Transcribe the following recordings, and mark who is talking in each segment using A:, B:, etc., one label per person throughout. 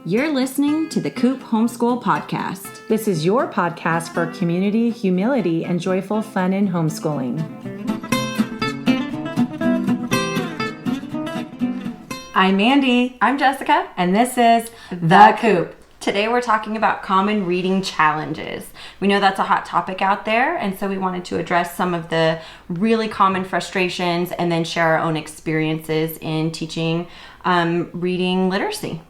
A: You're listening to the Coop Homeschool Podcast.
B: This is your podcast for community, humility, and joyful fun in homeschooling. I'm Mandy.
A: I'm Jessica.
B: And this is The Coop.
A: Today we're talking about common reading challenges. We know that's a hot topic out there, and so we wanted to address some of the really common frustrations and then share our own experiences in teaching reading literacy.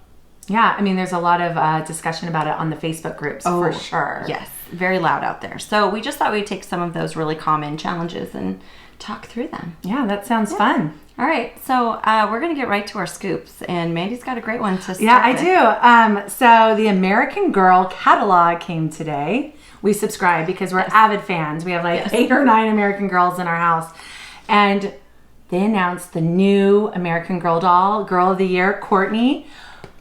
B: Yeah, I mean, there's a lot of discussion about it on the Facebook groups, for sure.
A: Yes, very loud out there. So we just thought we'd take some of those really common challenges and talk through them.
B: Yeah, that sounds fun.
A: All right, so we're going to get right to our scoops, and Mandy's got a great one to start
B: Yeah, I
A: with.
B: do. So the American Girl catalog came today. We subscribe because we're avid fans. We have 8 or 9 American Girls in our house. And they announced the new American Girl doll, Girl of the Year, Courtney.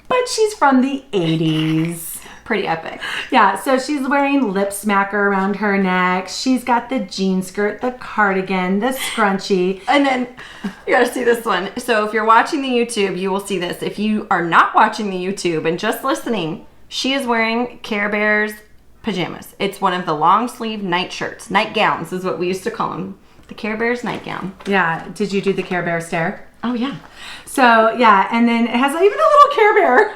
B: But she's from the 80s.
A: Pretty epic.
B: Yeah, so she's wearing lip smacker around her neck. She's got the jean skirt, the cardigan, the scrunchie.
A: And then you gotta see this one. So if you're watching the YouTube, you will see this. If you are not watching the YouTube and just listening, she is wearing Care Bears pajamas. It's one of the long sleeve night shirts. Nightgowns is what we used to call them. The Care Bears nightgown.
B: Yeah, did you do the Care Bear stare?
A: Oh, yeah.
B: So, yeah, and then it has even a little Care Bear.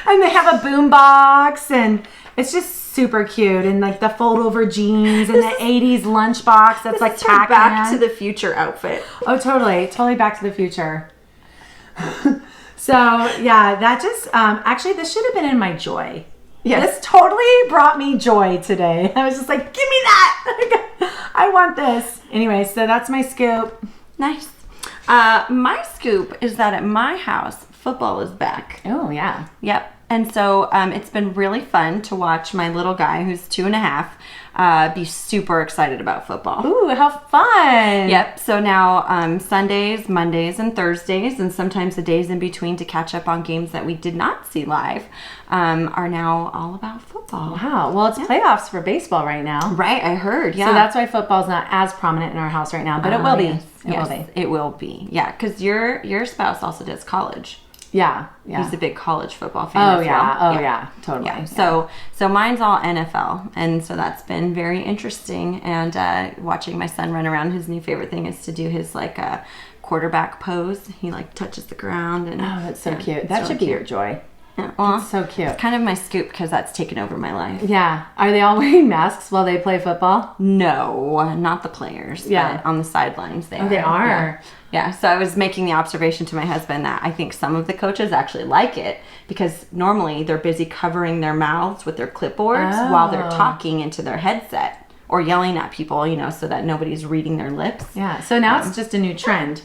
B: And they have a boom box, and it's just super cute. And like the fold over jeans and the 80s lunchbox that's like
A: tack Back to the Future outfit.
B: Oh, totally Back to the Future. So, yeah, that just, actually, this should have been in my joy.
A: Yes.
B: This totally brought me joy today. I was just like, give me that. I want this. Anyway, so that's my scoop.
A: Nice. My scoop is that at my house, football is back.
B: Oh, yeah.
A: Yep. And so it's been really fun to watch my little guy, who's 2.5, be super excited about football.
B: Ooh, how fun.
A: Yep. So now Sundays, Mondays, and Thursdays, and sometimes the days in between to catch up on games that we did not see live, are now all about football.
B: Wow. Well, it's playoffs for baseball right now.
A: Right. I heard. Yeah.
B: So that's why football's not as prominent in our house right now, but it will be.
A: Yes. It will be. Yeah. Because your spouse also does college.
B: Yeah.
A: He's a big college football fan as well.
B: Yeah, totally.
A: Yeah. So mine's all NFL, and so that's been very interesting. And watching my son run around, his new favorite thing is to do his quarterback pose. He touches the ground, and
B: that's so cute. That should be your joy.
A: Yeah, well,
B: that's so cute.
A: It's kind of my scoop because that's taken over my life.
B: Yeah. Are they all wearing masks while they play football?
A: No, not the players.
B: Yeah.
A: But on the sidelines they are.
B: They are.
A: Yeah. So I was making the observation to my husband that I think some of the coaches actually like it because normally they're busy covering their mouths with their clipboards while they're talking into their headset or yelling at people, so that nobody's reading their lips.
B: Yeah. So now it's just a new trend.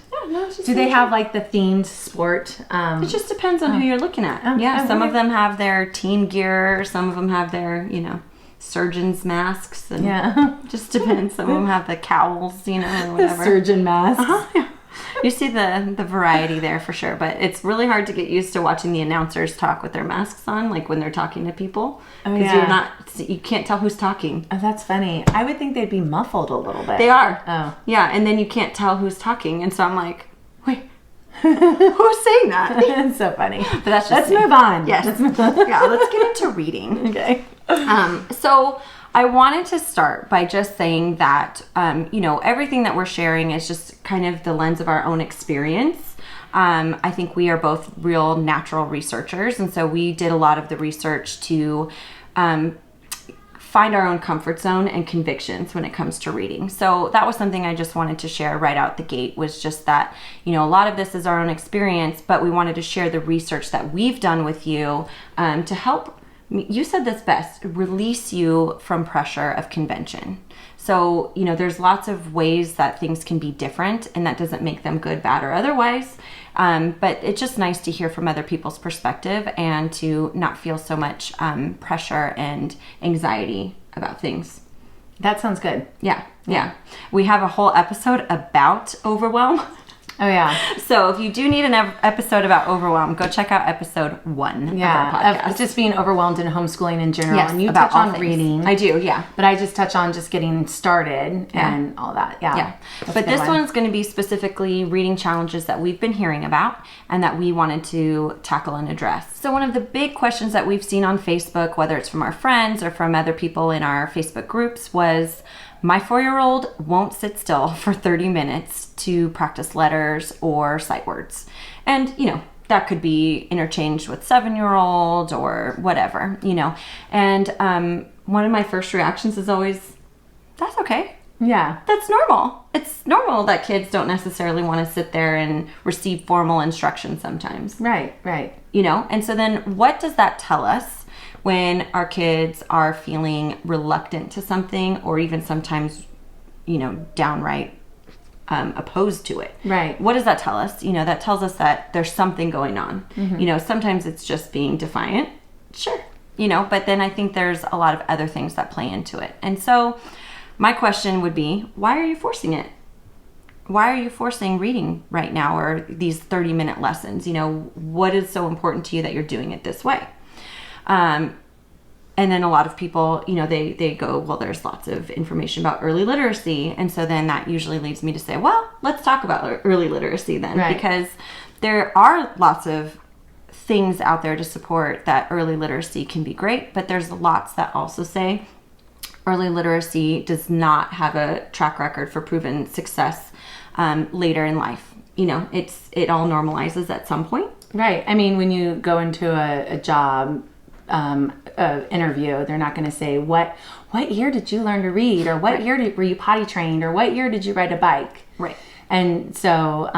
B: Do they have the themed sport?
A: It just depends on who you're looking at. Some of them have their team gear. Some of them have their, surgeon's masks. And just depends. Some of them have the cowls, or whatever.
B: The surgeon masks.
A: Yeah. You see the variety there for sure, but it's really hard to get used to watching the announcers talk with their masks on, when they're talking to people. Because you can't tell who's talking.
B: Oh, that's funny. I would think they'd be muffled a little bit.
A: They are.
B: Oh.
A: Yeah, and then you can't tell who's talking, and so I'm like, wait, who's saying that?
B: It's so funny.
A: But that's just
B: Let's move on.
A: Yes. Yeah, let's get into reading.
B: Okay.
A: So I wanted to start by just saying that, everything that we're sharing is just kind of the lens of our own experience. I think we are both real natural researchers, and so we did a lot of the research to find our own comfort zone and convictions when it comes to reading. So that was something I just wanted to share right out the gate, was just that, a lot of this is our own experience, but we wanted to share the research that we've done with you to help, you said this best, release you from pressure of convention. So, there's lots of ways that things can be different, and that doesn't make them good, bad, or otherwise. But it's just nice to hear from other people's perspective and to not feel so much pressure and anxiety about things.
B: That sounds good.
A: Yeah. We have a whole episode about overwhelm.
B: Oh, yeah.
A: So if you do need an episode about overwhelm, go check out episode 1 of our podcast.
B: Of just being overwhelmed and homeschooling in general.
A: Yes,
B: and you
A: about
B: touch on
A: all things.
B: reading.
A: I do, yeah.
B: But I just touch on just getting started and all that. Yeah.
A: Yeah.
B: That's
A: But
B: a good
A: this one's going to be specifically reading challenges that we've been hearing about and that we wanted to tackle and address. So one of the big questions that we've seen on Facebook, whether it's from our friends or from other people in our Facebook groups, was, my 4-year-old won't sit still for 30 minutes to practice letters or sight words. And, that could be interchanged with 7-year-old or whatever, And one of my first reactions is always, that's okay.
B: Yeah.
A: That's normal. It's normal that kids don't necessarily want to sit there and receive formal instruction sometimes.
B: Right.
A: And so then what does that tell us when our kids are feeling reluctant to something or even sometimes, downright opposed to it?
B: Right.
A: What does that tell us? That tells us that there's something going on. Mm-hmm. Sometimes it's just being defiant. Sure. But then I think there's a lot of other things that play into it. And so my question would be, why are you forcing it? Why are you forcing reading right now or these 30-minute lessons? What is so important to you that you're doing it this way? And then a lot of people, they go, well, there's lots of information about early literacy. And so then that usually leads me to say, well, let's talk about early literacy then.
B: Right.
A: Because there are lots of things out there to support that early literacy can be great. But there's lots that also say early literacy does not have a track record for proven success later in life. It all normalizes at some point.
B: Right. I mean, when you go into a job interview, they're not going to say, what year did you learn to read? Or what year were you potty trained? Or what year did you ride a bike?
A: Right.
B: And so,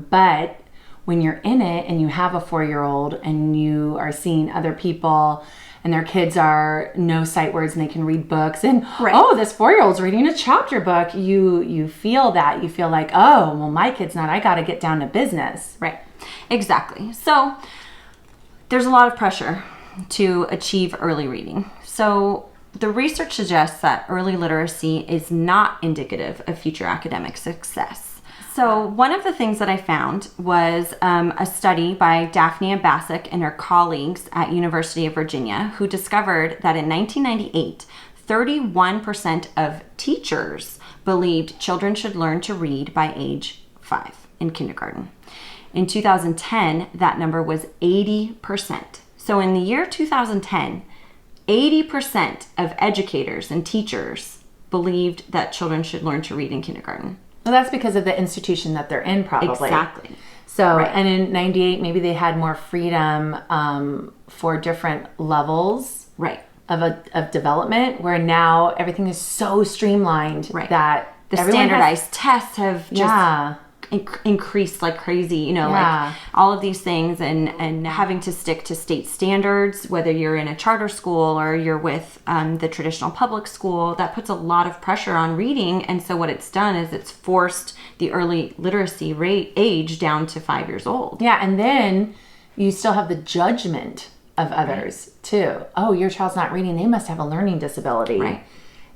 B: but when you're in it and you have a 4-year-old and you are seeing other people and their kids know sight words and they can read books and, oh, this 4-year-old's reading a chapter book. You feel that. You feel like, oh, well, my kid's not. I got to get down to business.
A: Right. Exactly. So there's a lot of pressure to achieve early reading. So the research suggests that early literacy is not indicative of future academic success. So one of the things that I found was a study by Daphne Bassick and her colleagues at University of Virginia, who discovered that in 1998, 31% of teachers believed children should learn to read by age 5 in kindergarten. In 2010, that number was 80%. So in the year 2010, 80% of educators and teachers believed that children should learn to read in kindergarten.
B: Well, that's because of the institution that they're in, probably.
A: Exactly.
B: So, and in 98, maybe they had more freedom for different levels of development, where now everything is so streamlined that
A: the standardized tests have just increased like crazy, like all of these things and having to stick to state standards, whether you're in a charter school or you're with the traditional public school, that puts a lot of pressure on reading. And so what it's done is it's forced the early literacy rate age down to 5 years old.
B: Yeah. And then you still have the judgment of others too. Oh, your child's not reading. They must have a learning disability.
A: Right.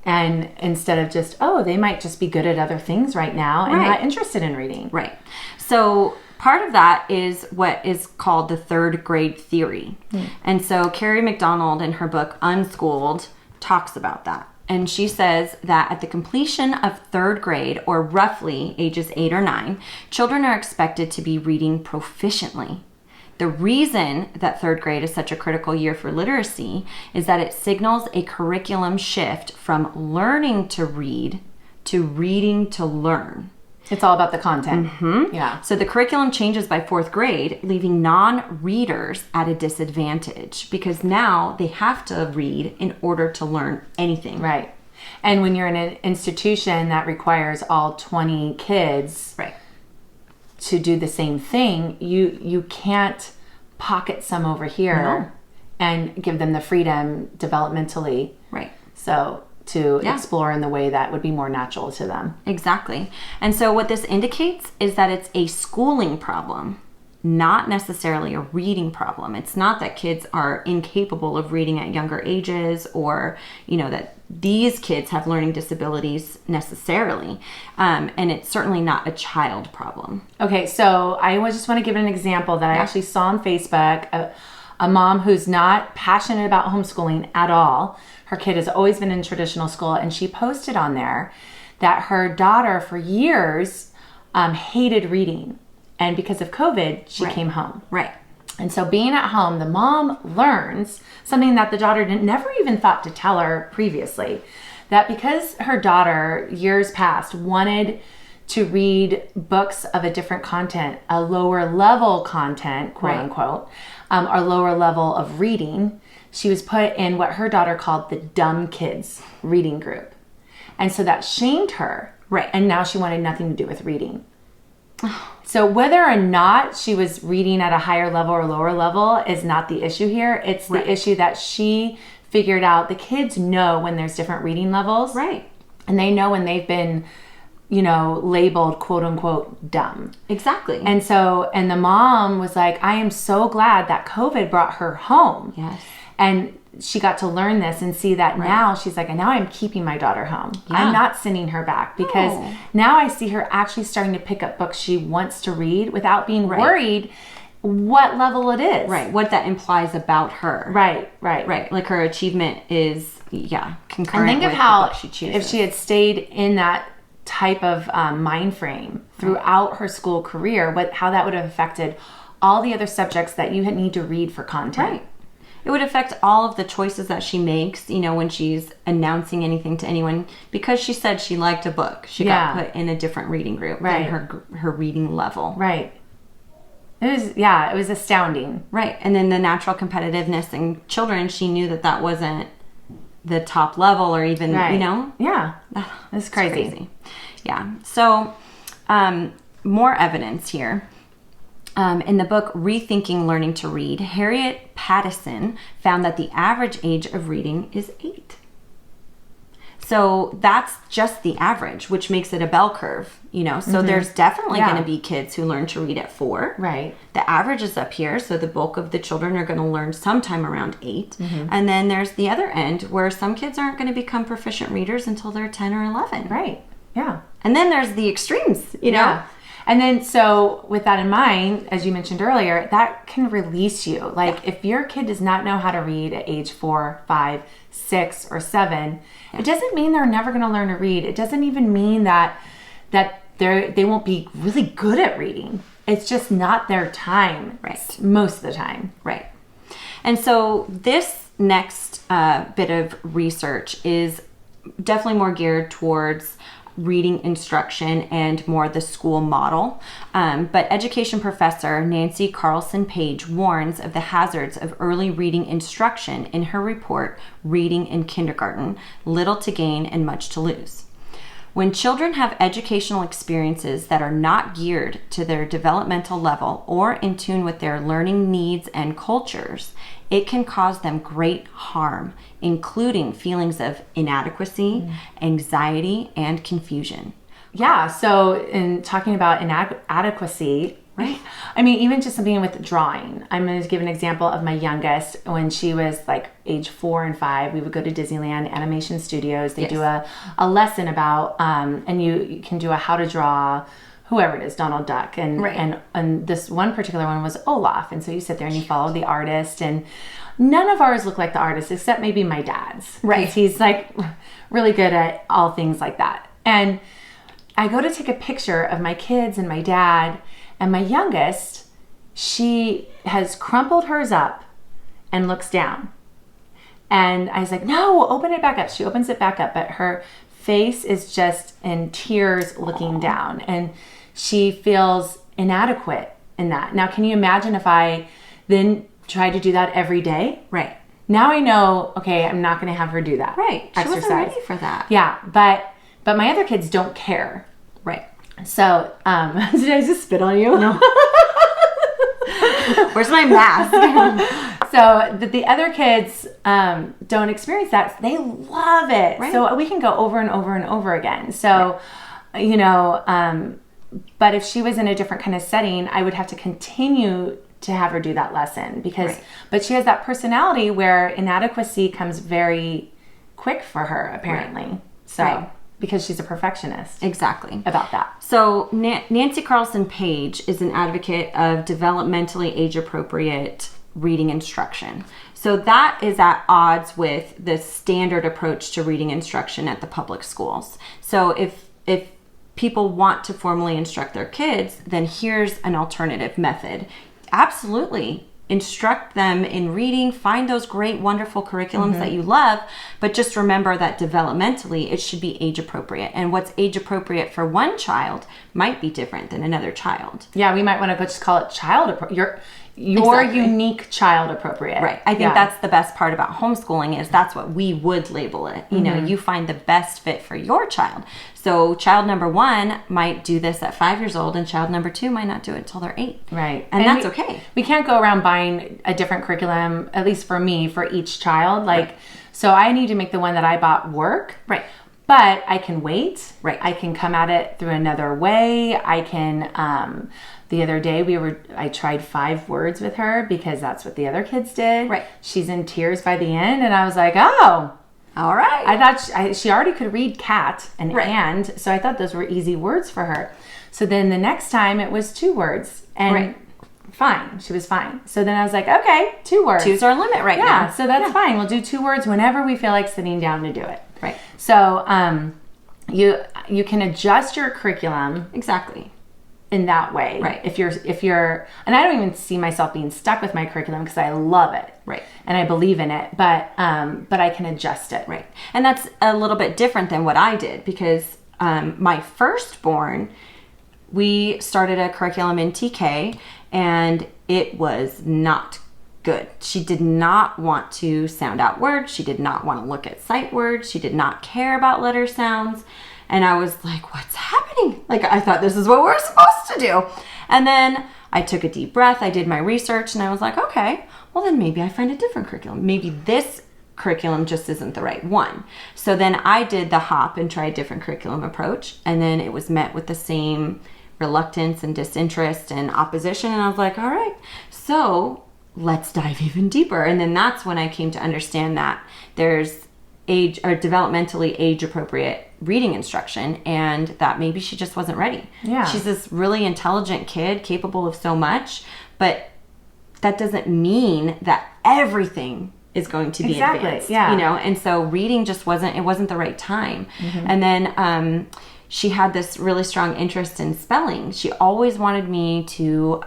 B: And instead of just, oh, they might just be good at other things right now and not interested in reading.
A: Right. So part of that is what is called the third grade theory. And so Carrie McDonald in her book Unschooled talks about that. And she says that at the completion of third grade, or roughly ages 8 or 9, children are expected to be reading proficiently. The reason that third grade is such a critical year for literacy is that it signals a curriculum shift from learning to read to reading to learn.
B: It's all about the content.
A: Mm-hmm.
B: Yeah.
A: So the curriculum changes by fourth grade, leaving non-readers at a disadvantage because now they have to read in order to learn anything.
B: Right. And when you're in an institution that requires all 20 kids to do the same thing, you can't pocket some over here and give them the freedom developmentally.
A: Right.
B: So to explore in the way that would be more natural to them.
A: Exactly. And so what this indicates is that it's a schooling problem not necessarily a reading problem. It's not that kids are incapable of reading at younger ages, or, that these kids have learning disabilities necessarily. And it's certainly not a child problem.
B: Okay, so I just want to give an example that I actually saw on Facebook. A mom who's not passionate about homeschooling at all. Her kid has always been in traditional school, and she posted on there that her daughter for years hated reading. And because of COVID, she came home.
A: Right.
B: And so being at home, the mom learns something that the daughter never even thought to tell her previously, that because her daughter, years past, wanted to read books of a different content, a lower level content, quote unquote, or lower level of reading, she was put in what her daughter called the dumb kids reading group. And so that shamed her.
A: Right.
B: And now she wanted nothing to do with reading. So whether or not she was reading at a higher level or lower level is not the issue here. It's the issue that she figured out. The kids know when there's different reading levels.
A: Right.
B: And they know when they've been, labeled quote unquote dumb.
A: Exactly.
B: And the mom was like, I am so glad that COVID brought her home.
A: Yes.
B: And she got to learn this and see that now she's like, and now I'm keeping my daughter home.
A: Yeah.
B: I'm not sending her back, because now I see her actually starting to pick up books she wants to read without being worried what level it is.
A: Right. What that implies about her.
B: Right.
A: Like her achievement is, concurrent
B: And think
A: with
B: of how,
A: the book she chooses.
B: if she had stayed in that type of mind frame throughout her school career, how that would have affected all the other subjects that you need to read for content.
A: Right. It would affect all of the choices that she makes, when she's announcing anything to anyone. Because she said she liked a book, she got put in a different reading group than her reading level.
B: Right. It was astounding.
A: Right. And then the natural competitiveness in children, she knew that wasn't the top level, or even,
B: Yeah. It's crazy.
A: Yeah. So, more evidence here. In the book Rethinking Learning to Read, Harriet Pattison found that the average age of reading is 8. So that's just the average, which makes it a bell curve, So there's definitely going to be kids who learn to read at 4.
B: Right.
A: The average is up here, so the bulk of the children are going to learn sometime around 8. And then there's the other end, where some kids aren't going to become proficient readers until they're 10 or 11.
B: Right. Yeah.
A: And then there's the extremes,
B: Yeah. And then, so with that in mind, as you mentioned earlier, that can release you. Like if your kid does not know how to read at age 4, 5, 6, or 7, it doesn't mean they're never going to learn to read. It doesn't even mean that they won't be really good at reading. It's just not their time.
A: Right.
B: Most of the time.
A: Right. And so this next bit of research is definitely more geared towards reading instruction and more the school model. But education professor Nancy Carlson Page warns of the hazards of early reading instruction in her report, Reading in Kindergarten, Little to Gain and Much to Lose. When children have educational experiences that are not geared to their developmental level or in tune with their learning needs and cultures, it can cause them great harm, including feelings of inadequacy, anxiety, and confusion.
B: Yeah, so in talking about inadequacy, right? I mean, even just something with drawing. I'm going to give an example of my youngest. When she was like age 4 and 5, we would go to Disneyland Animation Studios. They do a lesson about, and you can do a how to draw whoever it is, Donald Duck. And this one particular one was Olaf. And so you sit there and you follow the artist, and none of ours look like the artist except maybe my dad's. Right. He's like really good at all things like that. And I go to take a picture of my kids and my dad, and my youngest, she has crumpled hers up and looks down. And I was like, no, open it back up. She opens it back up, but her face is just in tears looking down. And she feels inadequate in that. Now, can you imagine if I then tried to do that every day?
A: Right.
B: Now I know, okay, I'm not going to have her do that.
A: Right. She wasn't ready for that.
B: Yeah, but my other kids don't care.
A: Right.
B: So, did I just spit on you?
A: No. Where's my mask?
B: So the other kids don't experience that. They love it. Right. So we can go over and over and over again. So, But if she was in a different kind of setting, I would have to continue to have her do that lesson because, but she has that personality where inadequacy comes very quick for her, apparently. So, because she's a perfectionist.
A: Exactly.
B: About that.
A: So Nancy Carlson Page is an advocate of developmentally age-appropriate reading instruction. So that is at odds with the standard approach to reading instruction at the public schools. So if people want to formally instruct their kids, then here's an alternative method. Absolutely. Instruct them in reading, find those great, wonderful curriculums that you love, but just remember that developmentally it should be age appropriate. And what's age appropriate for one child might be different than another child.
B: Yeah, we might want to just call it your
A: Exactly.
B: unique child appropriate.
A: Right. I think that's the best part about homeschooling is that's what we would label it. You know, you find the best fit for your child. So child number 1 might do this at 5 years old and child number 2 might not do it until they're 8.
B: Right.
A: And that's okay.
B: We can't go around buying a different curriculum, at least for me, for each child. Like, so I need to make the one that I bought work.
A: Right.
B: But I can wait.
A: Right.
B: I can come at it through another way. I can, the other day I tried 5 words with her because that's what the other kids did.
A: Right.
B: She's in tears by the end. And I was like, oh,
A: all right.
B: I thought she already could read cat and
A: Right.
B: and. So I thought those were easy words for her. So then the next time it was 2 words and fine. She was fine. So then I was like, okay, 2 words.
A: 2's our limit right now.
B: Yeah. So that's fine. We'll do 2 words whenever we feel like sitting down to do it.
A: Right.
B: So, you can adjust your curriculum
A: Exactly.
B: in that way.
A: Right.
B: If you're, and I don't even see myself being stuck with my curriculum because I love it.
A: Right.
B: And I believe in it, but I can adjust it.
A: Right. And that's a little bit different than what I did because my firstborn, we started a curriculum in TK and it was not good. She did not want to sound out words. She did not want to look at sight words. She did not care about letter sounds. And I was like, what's happening? Like, I thought this is what we're supposed to do. And then I took a deep breath. I did my research and I was like, okay, well then maybe I find a different curriculum. Maybe this curriculum just isn't the right one. So then I did the hop and tried a different curriculum approach. And then it was met with the same reluctance and disinterest and opposition. And I was like, all right, so let's dive even deeper. And then that's when I came to understand that there's age or developmentally age appropriate reading instruction and that maybe she just wasn't ready.
B: Yeah.
A: She's this really intelligent kid capable of so much, but that doesn't mean that everything is going to be advanced.
B: Yeah.
A: You know, and so reading just wasn't the right time. And then she had this really strong interest in spelling. She always wanted me to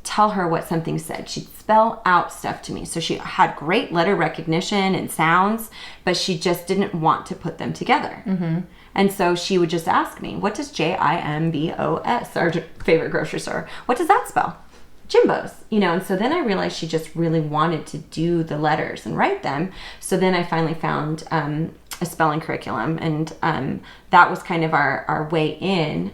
A: tell her what something said. She'd spell out stuff to me. So she had great letter recognition and sounds, but she just didn't want to put them together. And so she would just ask me, what does Jimbos, our favorite grocery store, what does that spell? Jimbos, you know. And so then I realized she just really wanted to do the letters and write them. So then I finally found a spelling curriculum, and that was kind of our way in,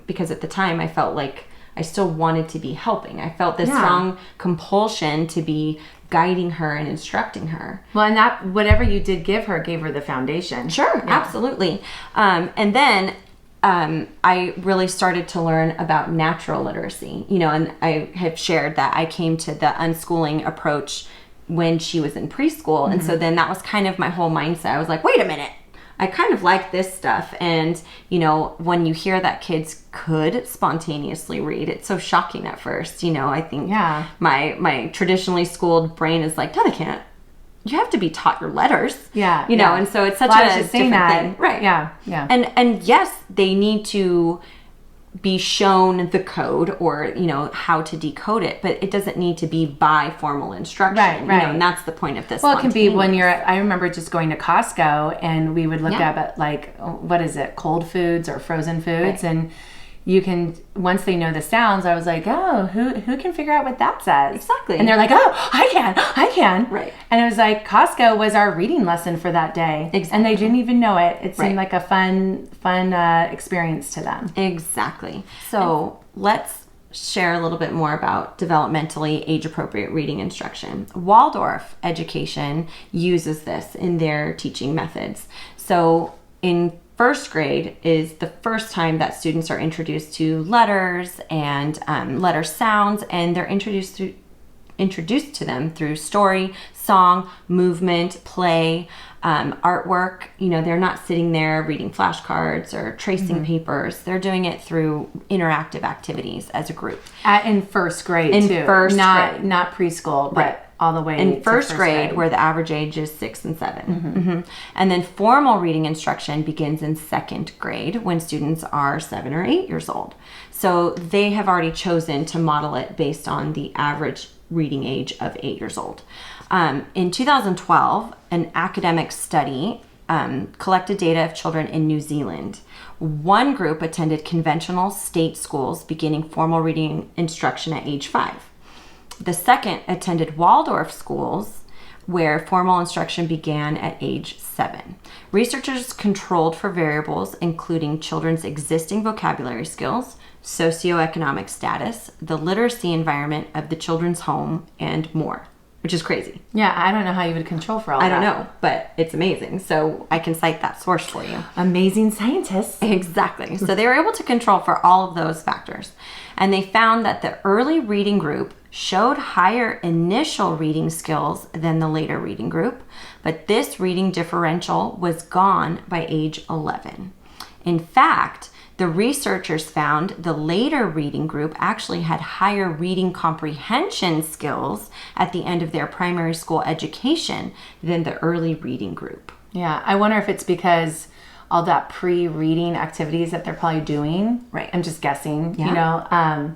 A: because at the time I felt like I still wanted to be helping. I felt this strong compulsion to be guiding her and instructing her.
B: Well, and that whatever you did give her gave her the foundation.
A: Sure, absolutely. And then I really started to learn about natural literacy, you know, and I have shared that I came to the unschooling approach when she was in preschool. And so then that was kind of my whole mindset. I was like, wait a minute. I kind of like this stuff. And, you know, when you hear that kids could spontaneously read, it's so shocking at first. You know, I think my traditionally schooled brain is like, no, they can't. You have to be taught your letters.
B: Yeah.
A: You know, and so it's such a different thing. Right.
B: Yeah. Yeah.
A: And yes, they need to be shown the code or, you know, how to decode it, but it doesn't need to be by formal instruction.
B: Right.
A: You know, and that's the point of this.
B: Well, it can be when I remember just going to Costco and we would look up at like, what is it? Cold foods or frozen foods. And you can, once they know the sounds, I was like, oh, who can figure out what that says?
A: Exactly.
B: And they're like, oh, I can.
A: Right.
B: And it was like, Costco was our reading lesson for that day.
A: Exactly.
B: And they didn't even know it. It seemed like a fun experience to them.
A: Exactly. So let's share a little bit more about developmentally age-appropriate reading instruction. Waldorf education uses this in their teaching methods. So in first grade is the first time that students are introduced to letters and letter sounds, and they're introduced to them through story, song, movement, play, artwork. They're not sitting there reading flashcards or tracing papers. They're doing it through interactive activities as a group.
B: In first grade, too. Not preschool, but all the way
A: in first grade, where the average age is 6 and 7. And then formal reading instruction begins in second grade when students are 7 or 8 years old. So they have already chosen to model it based on the average reading age of 8 years old. In 2012, an academic study collected data of children in New Zealand. One group attended conventional state schools beginning formal reading instruction at age 5. The second attended Waldorf schools where formal instruction began at age 7. Researchers controlled for variables including children's existing vocabulary skills, socioeconomic status, the literacy environment of the children's home, and more, which is crazy.
B: Yeah, I don't know how you would control for all that.
A: I don't know, but it's amazing. So I can cite that source for you.
B: Amazing scientists.
A: Exactly. So they were able to control for all of those factors. And they found that the early reading group showed higher initial reading skills than the later reading group, but this reading differential was gone by age 11. In fact, the researchers found the later reading group actually had higher reading comprehension skills at the end of their primary school education than the early reading group.
B: Yeah, I wonder if it's because all that pre-reading activities that they're probably doing.
A: Right.
B: I'm just guessing.
A: Yeah.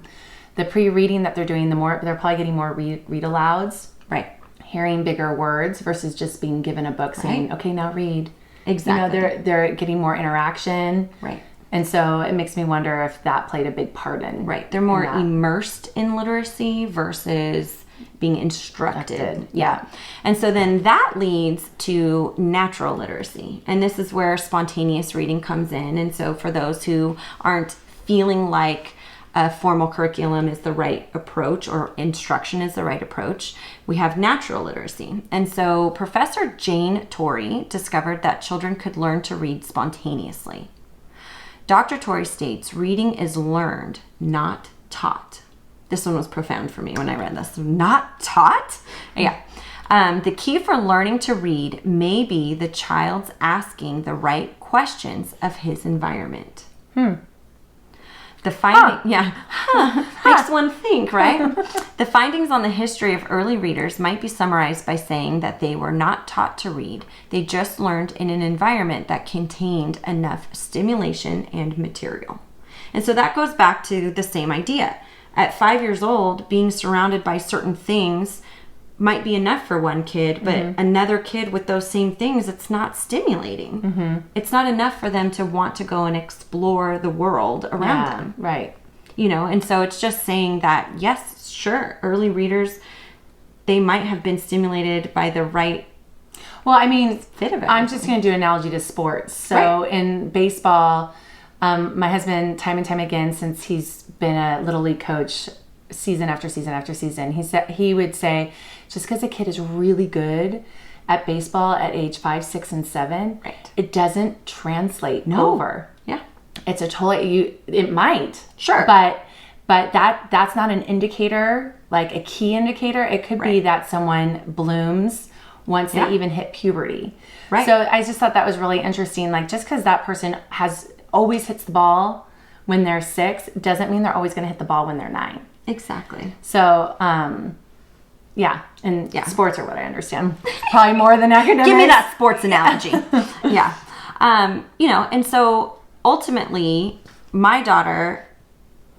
B: The pre-reading that they're doing, they're probably getting more read-alouds.
A: Right.
B: Hearing bigger words versus just being given a book saying, okay, now read.
A: Exactly.
B: They're getting more interaction.
A: Right.
B: And so it makes me wonder if that played a big part in.
A: Right. They're more immersed in literacy versus being instructed. Yeah. And so then that leads to natural literacy. And this is where spontaneous reading comes in. And so for those who aren't feeling like a formal curriculum is the right approach or instruction is the right approach, we have natural literacy. And so Professor Jane Torrey discovered that children could learn to read spontaneously. Dr. Torrey states, reading is learned, not taught. This one was profound for me when I read this. Not taught? Yeah. The key for learning to read may be the child's asking the right questions of his environment. The finding, makes one think, right? The findings on the history of early readers might be summarized by saying that they were not taught to read. They just learned in an environment that contained enough stimulation and material. And so that goes back to the same idea. At 5 years old, being surrounded by certain things might be enough for one kid, but another kid with those same things, it's not stimulating. It's not enough for them to want to go and explore the world around them.
B: Right.
A: And so it's just saying that, yes, sure, early readers, they might have been stimulated by the right fit of it.
B: I'm just going to do an analogy to sports. So in baseball, my husband, time and time again, since he's been a Little League coach season after season after season, he would say, just because a kid is really good at baseball at age 5, 6, and 7, it doesn't translate over.
A: Yeah.
B: It's a totally, it might.
A: Sure.
B: But that's not an indicator, like a key indicator. It could be that someone blooms once they even hit puberty.
A: Right.
B: So I just thought that was really interesting. Like, just because that person always hits the ball when they're 6 doesn't mean they're always going to hit the ball when they're 9.
A: Exactly.
B: So, sports are what I understand. Probably more than academics.
A: Give me that sports analogy. Yeah. And so ultimately, my daughter,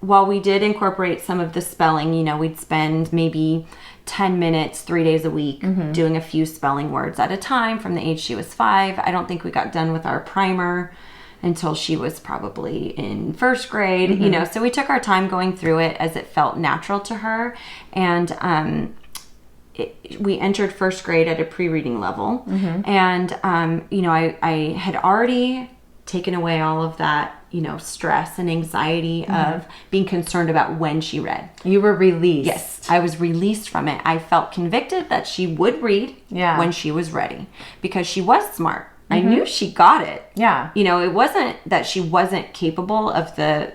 A: while we did incorporate some of the spelling, we'd spend maybe 10 minutes, 3 days a week doing a few spelling words at a time from the age she was 5. I don't think we got done with our primer until she was probably in first grade, so we took our time going through it as it felt natural to her. And we entered first grade at a pre-reading level. And, I had already taken away all of that, stress and anxiety of being concerned about when she read.
B: You were released.
A: Yes, I was released from it. I felt convicted that she would read when she was ready because she was smart. I knew she got it.
B: Yeah.
A: You know, it wasn't that she wasn't capable of the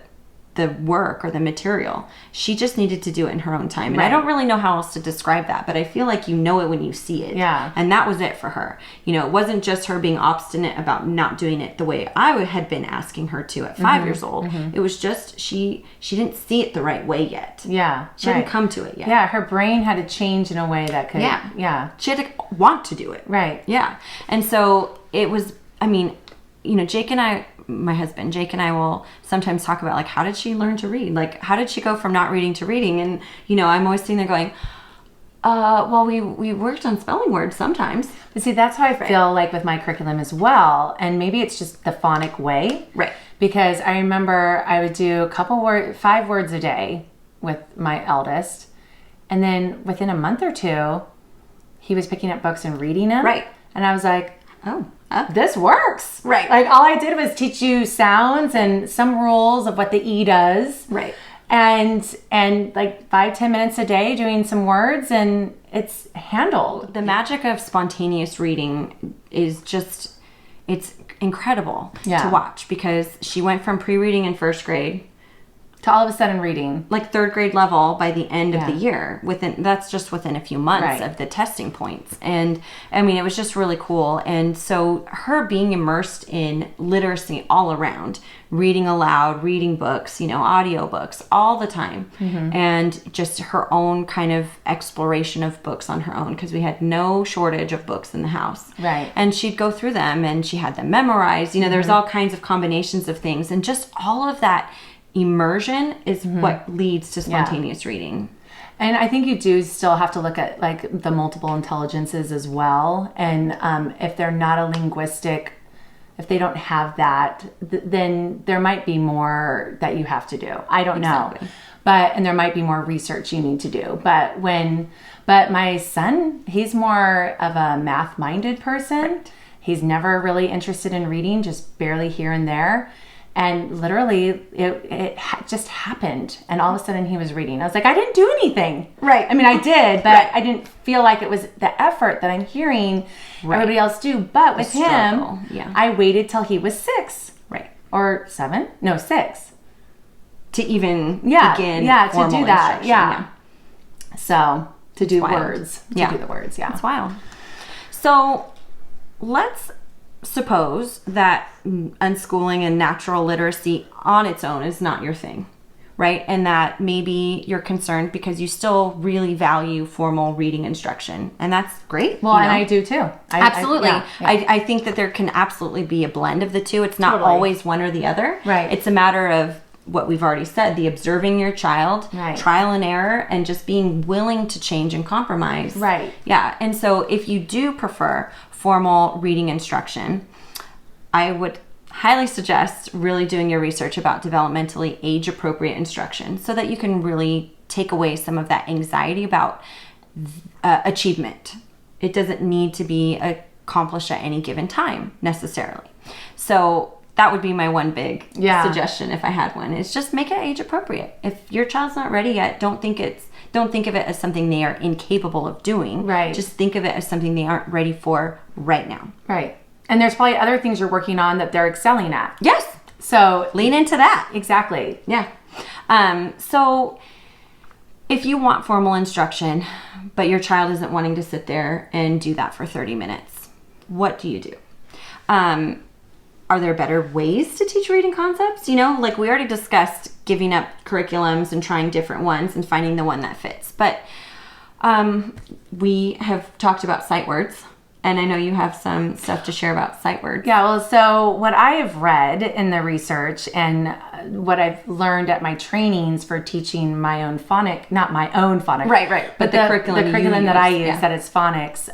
A: work or the material. She just needed to do it in her own time. And I don't really know how else to describe that, but I feel like you know it when you see it.
B: Yeah.
A: And that was it for her. You know, it wasn't just her being obstinate about not doing it the way I had been asking her to at 5 years old. It was just she didn't see it the right way yet.
B: Yeah.
A: She hadn't come to it yet.
B: Yeah, her brain had to change in a way that could... Yeah.
A: She had to want to do it.
B: Right.
A: Yeah. And so it was, I mean, you know, Jake and I, my husband, Jake and I will sometimes talk about, like, how did she learn to read? Like, how did she go from not reading to reading? And, you know, I'm always sitting there going, well, we worked on spelling words sometimes.
B: But see, that's how I feel like with my curriculum as well. And maybe it's just the phonic way.
A: Right.
B: Because I remember I would do 5 words a day with my eldest. And then within a month or two, he was picking up books and reading them.
A: Right.
B: And I was like,
A: oh,
B: this works.
A: Right.
B: Like, all I did was teach you sounds and some rules of what the E does.
A: Right.
B: And like 5-10 minutes a day doing some words, and it's handled.
A: The magic of spontaneous reading is just, it's incredible to watch, because she went from pre-reading in first grade
B: to all of a sudden reading,
A: like third grade level by the end of the year. That's just within a few months of the testing points. And I mean, it was just really cool. And so her being immersed in literacy all around, reading aloud, reading books, you know, audiobooks all the time, and just her own kind of exploration of books on her own, because we had no shortage of books in the house.
B: Right.
A: And she'd go through them and she had them memorized. You know, there's all kinds of combinations of things, and just all of that immersion is what leads to spontaneous reading.
B: And I think you do still have to look at, like, the multiple intelligences as well. And if they're not a linguistic, if they don't have that, then there might be more that you have to do. I don't know. And there might be more research you need to do. But my son, he's more of a math-minded person.
A: Right.
B: He's never really interested in reading, just barely here and there. And literally, it just happened. And all of a sudden, he was reading. I was like, I didn't do anything.
A: Right.
B: I mean, I did, but I didn't feel like it was the effort that I'm hearing everybody else do. But with him, I waited till he was 6.
A: Right.
B: Or 7? No, 6.
A: To even begin
B: to do that.
A: instruction.
B: Yeah. So, to do
A: wild.
B: words. To do the words,
A: It's wild. So, let's suppose that unschooling and natural literacy on its own is not your thing, right? And that maybe you're concerned because you still really value formal reading instruction. And that's great.
B: Well, and I do too.
A: Absolutely. I think that there can absolutely be a blend of the two. It's not always one or the other.
B: Right.
A: It's a matter of what we've already said, the observing your child, trial and error, and just being willing to change and compromise.
B: Right.
A: Yeah. And so if you do prefer formal reading instruction, I would highly suggest really doing your research about developmentally age-appropriate instruction, so that you can really take away some of that anxiety about achievement. It doesn't need to be accomplished at any given time necessarily. So that would be my one big suggestion, if I had one, is just make it age appropriate. If your child's not ready yet, don't think of it as something they are incapable of doing.
B: Right.
A: Just think of it as something they aren't ready for right now.
B: Right. And there's probably other things you're working on that they're excelling at.
A: Yes.
B: So
A: lean into that.
B: Exactly.
A: Yeah. So if you want formal instruction, but your child isn't wanting to sit there and do that for 30 minutes, what do you do? Are there better ways to teach reading concepts? You know, like we already discussed, giving up curriculums and trying different ones and finding the one that fits. But we have talked about sight words, and I know you have some stuff to share about sight words.
B: Yeah, well, so what I have read in the research and what I've learned at my trainings for teaching my own phonics, not my own phonics.
A: Right.
B: But the curriculum that I use, that is phonics,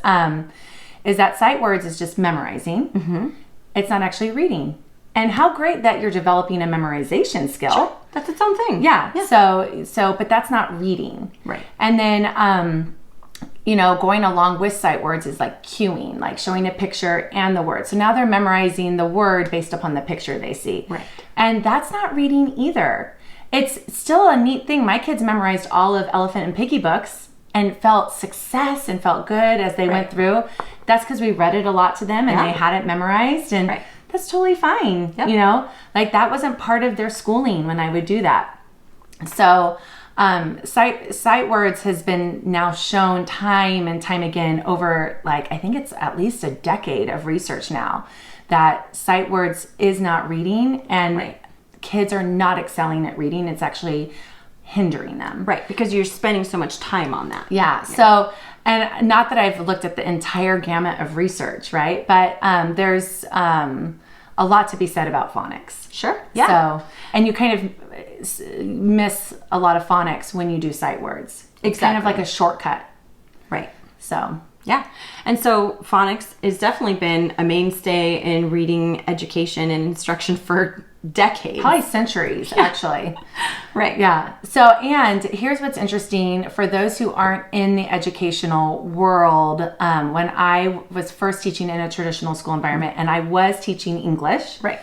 B: is that sight words is just memorizing. Mm-hmm. It's not actually reading. And how great that you're developing a memorization skill.
A: Sure. That's its own thing.
B: Yeah. So, but that's not reading.
A: Right.
B: And then, going along with sight words is like cueing, like showing a picture and the word. So now they're memorizing the word based upon the picture they see.
A: Right.
B: And that's not reading either. It's still a neat thing. My kids memorized all of Elephant and Piggy books and felt success and felt good as they went through. that's because we read it a lot to them and they had it memorized, and that's totally fine.
A: Yep.
B: You know, like that wasn't part of their schooling when I would do that. So sight words has been now shown time and time again over, like, I think it's at least a decade of research now, that sight words is not reading, and kids are not excelling at reading. It's actually hindering them.
A: Right, because you're spending so much time on that.
B: Yeah. So, and not that I've looked at the entire gamut of research, right? But there's a lot to be said about phonics.
A: Sure. Yeah.
B: So, and you kind of miss a lot of phonics when you do sight words. It's kind of like a shortcut.
A: Right.
B: So,
A: yeah. And so phonics has definitely been a mainstay in reading education and instruction for decades.
B: Probably centuries, actually.
A: Right.
B: Yeah. So, and here's what's interesting for those who aren't in the educational world. When I was first teaching in a traditional school environment, and I was teaching English.
A: Right.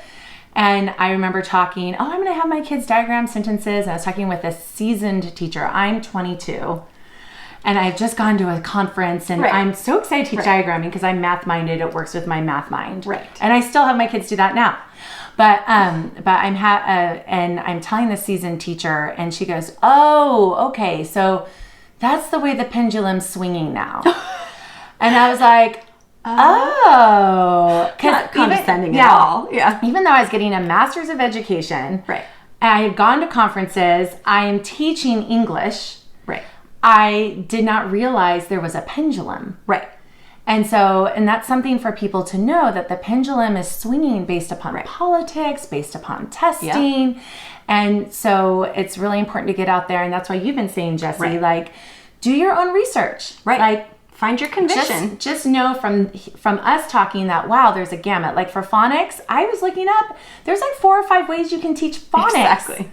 B: And I remember talking, I'm going to have my kids diagram sentences. And I was talking with a seasoned teacher. I'm 22. And I've just gone to a conference, and I'm so excited to teach diagramming because I'm math-minded. It works with my math mind.
A: Right.
B: And I still have my kids do that now. But I'm telling the seasoned teacher, and she goes, "Oh, okay, so that's the way the pendulum's swinging now." And I was like, "Oh,"
A: not condescending at all. Yeah.
B: Even though I was getting a master's of education,
A: right?
B: I had gone to conferences. I am teaching English,
A: right?
B: I did not realize there was a pendulum,
A: right?
B: And so, and that's something for people to know, that the pendulum is swinging based upon politics, based upon testing. Yep. And so it's really important to get out there. And that's why you've been saying, Jessie, like, do your own research.
A: Right.
B: Like,
A: find your conviction.
B: Just know from us talking that, wow, there's a gamut. Like for phonics, I was looking up, there's like 4 or 5 ways you can teach phonics.
A: Exactly.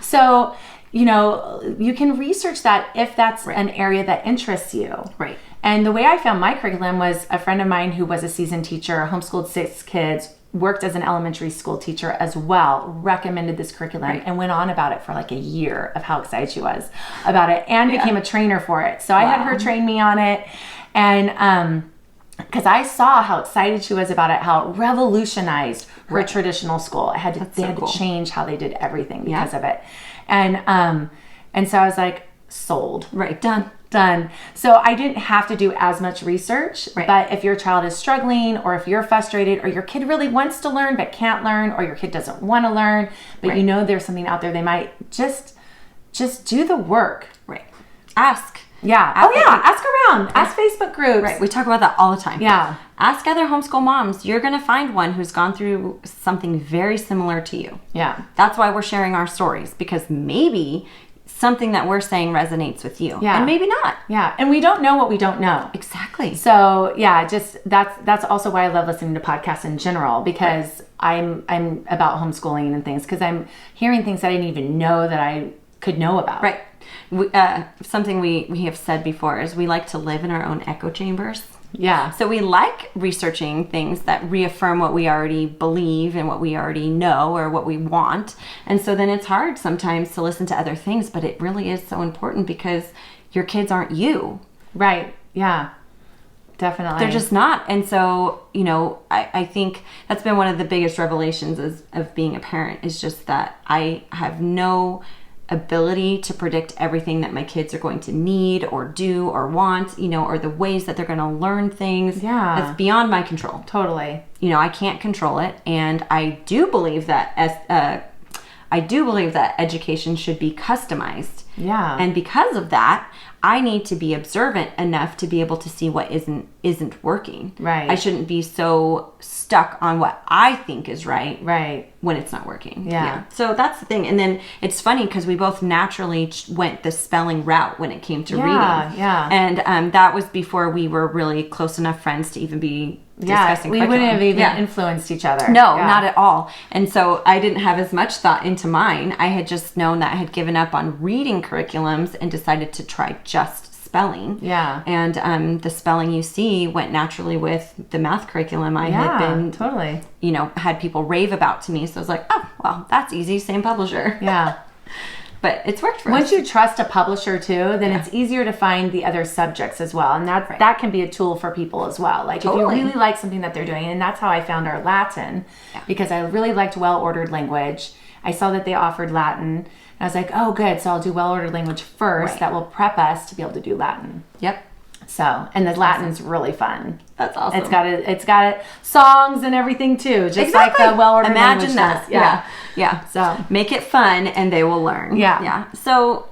B: So, you know, you can research that if that's an area that interests you.
A: Right.
B: And the way I found my curriculum was a friend of mine who was a seasoned teacher, homeschooled 6 kids, worked as an elementary school teacher as well, recommended this curriculum and went on about it for like a year of how excited she was about it, and became a trainer for it. So I had her train me on it. And because I saw how excited she was about it, how it revolutionized her traditional school. They had to change how they did everything because of it. And so I was like, sold.
A: Right. Done.
B: So I didn't have to do as much research, but if your child is struggling, or if you're frustrated, or your kid really wants to learn but can't learn, or your kid doesn't want to learn, but you know there's something out there, they might just do the work.
A: Right. Ask.
B: Yeah. Ask around. Ask Facebook groups.
A: Right. We talk about that all the time.
B: Yeah.
A: Ask other homeschool moms. You're going to find one who's gone through something very similar to you.
B: Yeah.
A: That's why we're sharing our stories, because maybe something that we're saying resonates with you.
B: Yeah.
A: And maybe not.
B: Yeah. And we don't know what we don't know.
A: Exactly.
B: So yeah, just that's also why I love listening to podcasts in general, because I'm about homeschooling and things, because I'm hearing things that I didn't even know that I could know about.
A: Right. Something we have said before is we like to live in our own echo chambers.
B: Yeah.
A: So we like researching things that reaffirm what we already believe and what we already know or what we want. And so then it's hard sometimes to listen to other things, but it really is so important, because your kids aren't you.
B: Right. Yeah. Definitely.
A: They're just not. And so, you know, I think that's been one of the biggest revelations of being a parent, is just that I have no ability to predict everything that my kids are going to need or do or want, you know, or the ways that they're going to learn things.
B: Yeah.
A: That's beyond my control.
B: Totally.
A: You know, I can't control it. And I do believe that education should be customized.
B: Yeah.
A: And because of that, I need to be observant enough to be able to see what isn't working.
B: Right.
A: I shouldn't be so stuck on what I think is right.
B: Right.
A: When it's not working.
B: Yeah.
A: So that's the thing. And then it's funny because we both naturally went the spelling route when it came to reading.
B: Yeah.
A: And that was before we were really close enough friends to even be discussing
B: we
A: curriculum.
B: wouldn't have even influenced each other.
A: No, not at all. And so I didn't have as much thought into mine. I had just known that I had given up on reading curriculums and decided to try just spelling.
B: Yeah.
A: And the spelling you see went naturally with the math curriculum I had been
B: totally,
A: you know, had people rave about to me. So I was like, oh, well, that's easy. Same publisher.
B: Yeah.
A: but it's worked for us.
B: Once you trust a publisher too, then it's easier to find the other subjects as well. And that can be a tool for people as well. Like if you really like something that they're doing, and that's how I found our Latin, because I really liked well-ordered language. I saw that they offered Latin. And I was like, oh, good. So I'll do well-ordered language first. That will prep us to be able to do Latin.
A: Yep.
B: So, and the Latin's really fun.
A: That's awesome.
B: It's got songs and everything too, just like the well-ordered language.
A: Imagine that. Yeah. So make it fun, and they will learn. Yeah. So,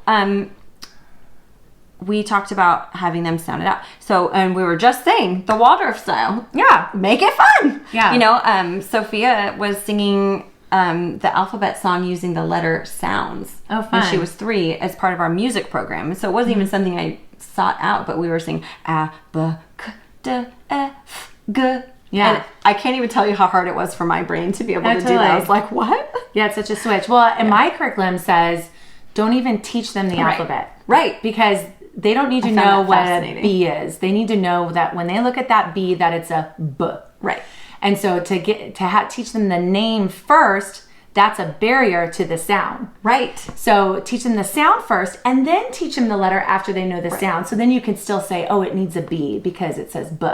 A: we talked about having them sound it out. So, and we were just saying the Waldorf style.
B: Yeah.
A: Make it fun.
B: Yeah.
A: You know, Sophia was singing the alphabet song using the letter sounds.
B: Oh, fun.
A: When she was 3 as part of our music program. So it wasn't even something I sought out, but we were singing a, b, k, d, f, g.
B: Yeah.
A: And I can't even tell you how hard it was for my brain to be able to do that. I was like, what?
B: Yeah, it's such a switch. Well, and my curriculum says don't even teach them the alphabet.
A: Right.
B: Because they don't need to know what a B is. They need to know that when they look at that B, that it's a B.
A: Right.
B: And so to teach them the name first, that's a barrier to the sound.
A: Right.
B: So teach them the sound first, and then teach them the letter after they know the sound. So then you can still say, oh, it needs a B because it says B.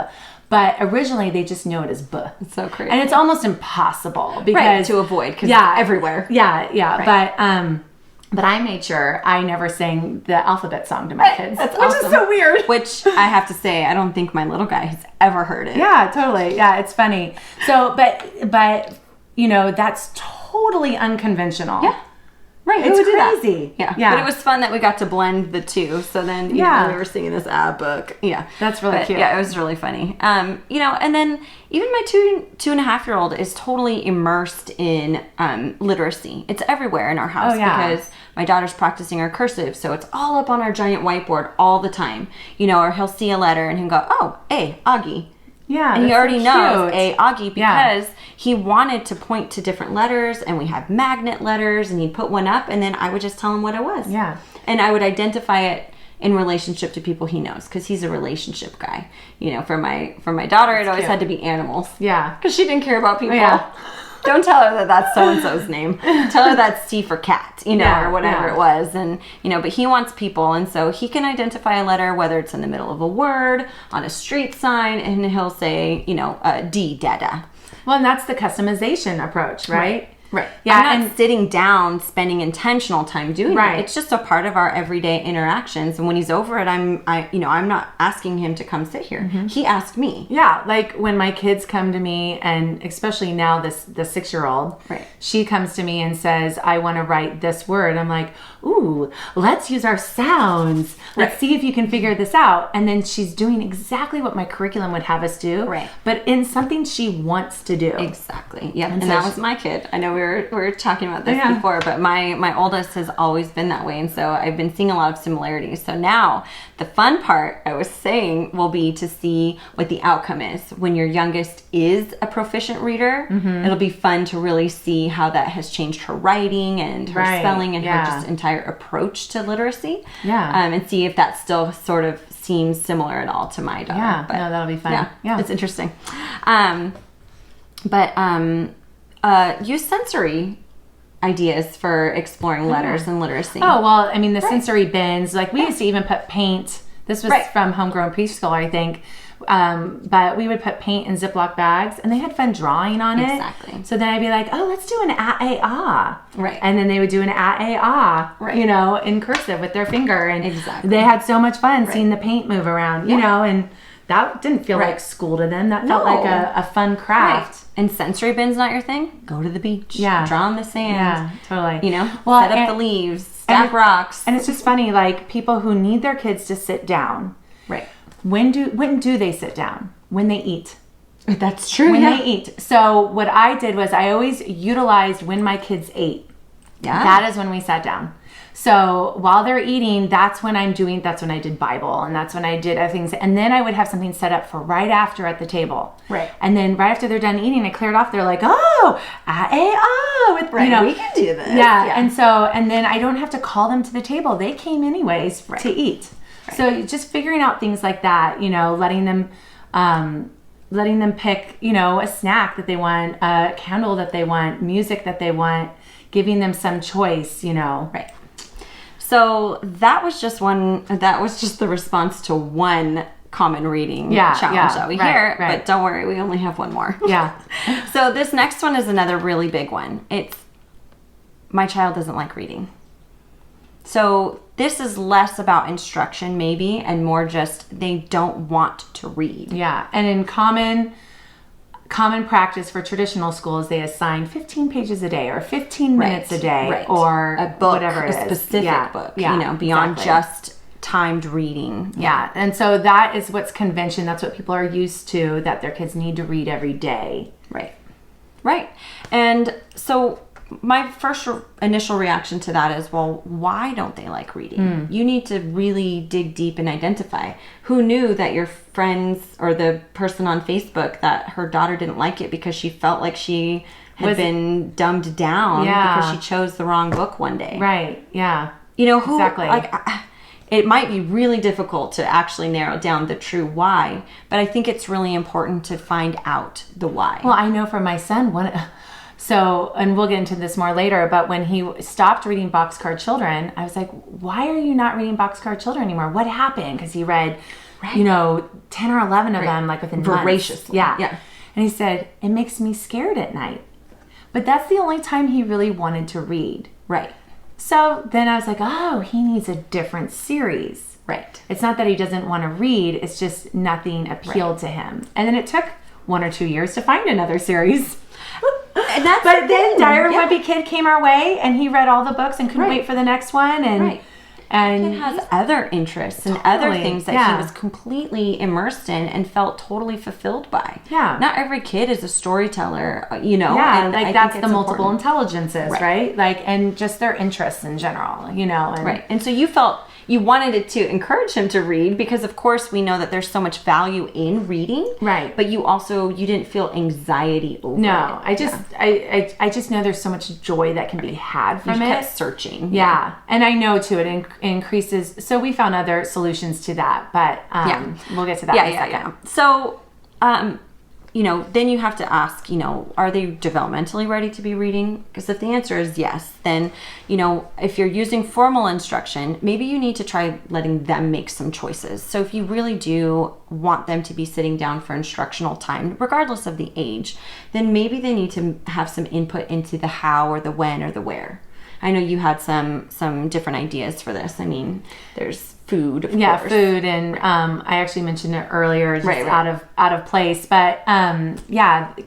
B: But originally they just know it as B.
A: It's so crazy.
B: And it's almost impossible because
A: to avoid, because it's everywhere.
B: Yeah. Right. But I made sure I never sang the alphabet song to my kids.
A: That's
B: which
A: awesome.
B: is so weird.
A: Which I have to say, I don't think my little guy has ever heard it.
B: Yeah, totally. Yeah, it's funny. So, but you know, that's totally unconventional.
A: Yeah. Right.
B: It's
A: crazy.
B: Yeah.
A: But it was fun that we got to blend the two. So then, we were singing this book. Yeah.
B: That's really cute.
A: Yeah, it was really funny. You know, and then even my 2.5-year-old is totally immersed in literacy. It's everywhere in our house because my daughter's practicing her cursive. So it's all up on our giant whiteboard all the time. You know, or he'll see a letter and he'll go, oh, A, Augie.
B: Yeah,
A: and he already knows A, Augie, because he wanted to point to different letters, and we have magnet letters, and he'd put one up, and then I would just tell him what it was.
B: Yeah.
A: And I would identify it in relationship to people he knows, because he's a relationship guy. You know, for my daughter, it always had to be animals.
B: Yeah.
A: Because she didn't care about people.
B: Yeah.
A: Don't tell her that that's so-and-so's name. Tell her that's C for cat, you know, or whatever it was. And, you know, but he wants people. And so he can identify a letter, whether it's in the middle of a word, on a street sign, and he'll say, you know, D, dada.
B: Well, and that's the customization approach, right?
A: Right.
B: Yeah,
A: I'm not sitting down, spending intentional time doing it. It's just a part of our everyday interactions. And when he's over it, I'm not asking him to come sit here. Mm-hmm. He asked me.
B: Yeah, like when my kids come to me, and especially now the 6-year-old, she comes to me and says, I want to write this word. I'm like, ooh, let's use our sounds. Let's see if you can figure this out. And then she's doing exactly what my curriculum would have us do, but in something she wants to do.
A: Exactly. Yep. And so that was my kid. I know we were talking about this before, but my oldest has always been that way, and so I've been seeing a lot of similarities. So now the fun part, I was saying, will be to see what the outcome is when your youngest is a proficient reader. Mm-hmm. It'll be fun to really see how that has changed her writing and her spelling and her just entire approach to literacy. And see if that still sort of seems similar at all to my daughter. But,
B: no, that'll be fun.
A: Yeah, it's interesting. Use sensory ideas for exploring letters and literacy.
B: Oh, well, I mean, the sensory bins, like we used to even put paint. This was from Homegrown Preschool, I think. But we would put paint in Ziploc bags, and they had fun drawing on it.
A: Exactly.
B: So then I'd be like, oh, let's do an ah.
A: Right.
B: And then they would do an ah, you know, in cursive with their finger. And they had so much fun seeing the paint move around, you know, and that didn't feel like school to them. That felt like a fun craft.
A: And sensory bins not your thing? Go to the beach.
B: Yeah.
A: Draw in the sand.
B: Yeah, totally.
A: You know, set up the leaves, stack rocks.
B: And it's just funny, like people who need their kids to sit down.
A: Right.
B: When do they sit down? When they eat.
A: That's true.
B: When they eat. So what I did was I always utilized when my kids ate.
A: Yeah.
B: That is when we sat down. So while they're eating, that's when I did Bible, and that's when I did other things. And then I would have something set up for right after at the table.
A: Right.
B: And then right after they're done eating, I cleared off. They're like, oh, with, you know,
A: we can do this.
B: Yeah. And then I don't have to call them to the table. They came anyways to eat. Right. So just figuring out things like that, you know, letting them pick, you know, a snack that they want, a candle that they want, music that they want, giving them some choice, you know.
A: Right. So that was just the response to one common reading challenge that we hear. But don't worry, we only have one more.
B: Yeah.
A: So this next one is another really big one. It's, my child doesn't like reading. So this is less about instruction maybe, and more just they don't want to read.
B: Yeah. And in common practice for traditional schools, they assign 15 pages a day or 15 minutes a day or
A: a book,
B: whatever it is.
A: A specific book, beyond
B: exactly.
A: just timed reading.
B: Yeah. And so that is what's convention. That's what people are used to, that their kids need to read every day.
A: Right. And so my first initial reaction to that is, well, why don't they like reading? You need to really dig deep and identify. Who knew that your friends or the person on Facebook, that her daughter didn't like it because she felt like she had been dumbed down because she chose the wrong book one day.
B: Right. Yeah.
A: Who,
B: exactly.
A: It might be really difficult to actually narrow down the true why, but I think it's really important to find out the why.
B: Well, I know for my son, and we'll get into this more later, but when he stopped reading Boxcar Children, I was like, why are you not reading Boxcar Children anymore? What happened? Because he read, 10 or 11 of them, like within
A: voraciously.
B: months.
A: Yeah.
B: And he said, it makes me scared at night. But that's the only time he really wanted to read.
A: Right.
B: So then I was like, oh, he needs a different series.
A: Right.
B: It's not that he doesn't want to read. It's just nothing appealed to him. And then it took 1 or 2 years to find another series. But then Diary of a Wimpy Kid came our way, and he read all the books and couldn't wait for the next one. And
A: And he has other interests and other things that he was completely immersed in and felt totally fulfilled by.
B: Yeah.
A: Not every kid is a storyteller,
B: Yeah,
A: and
B: like that's the multiple intelligences, right? Like, and just their interests in general, And,
A: right. And so you felt you wanted it to encourage him to read because, of course, we know that there's so much value in reading.
B: Right.
A: But you didn't feel anxiety over it.
B: No, I just know there's so much joy that can be had from it.
A: You kept searching.
B: Yeah. And I know, too, it increases. So we found other solutions to that, but we'll get to that in a second.
A: Yeah. So, then you have to ask, are they developmentally ready to be reading? Because if the answer is yes, then, if you're using formal instruction, maybe you need to try letting them make some choices. So if you really do want them to be sitting down for instructional time, regardless of the age, then maybe they need to have some input into the how or the when or the where. I know you had some different ideas for this. I mean, there's food, of course.
B: Food, and I actually mentioned it earlier, just out of place. But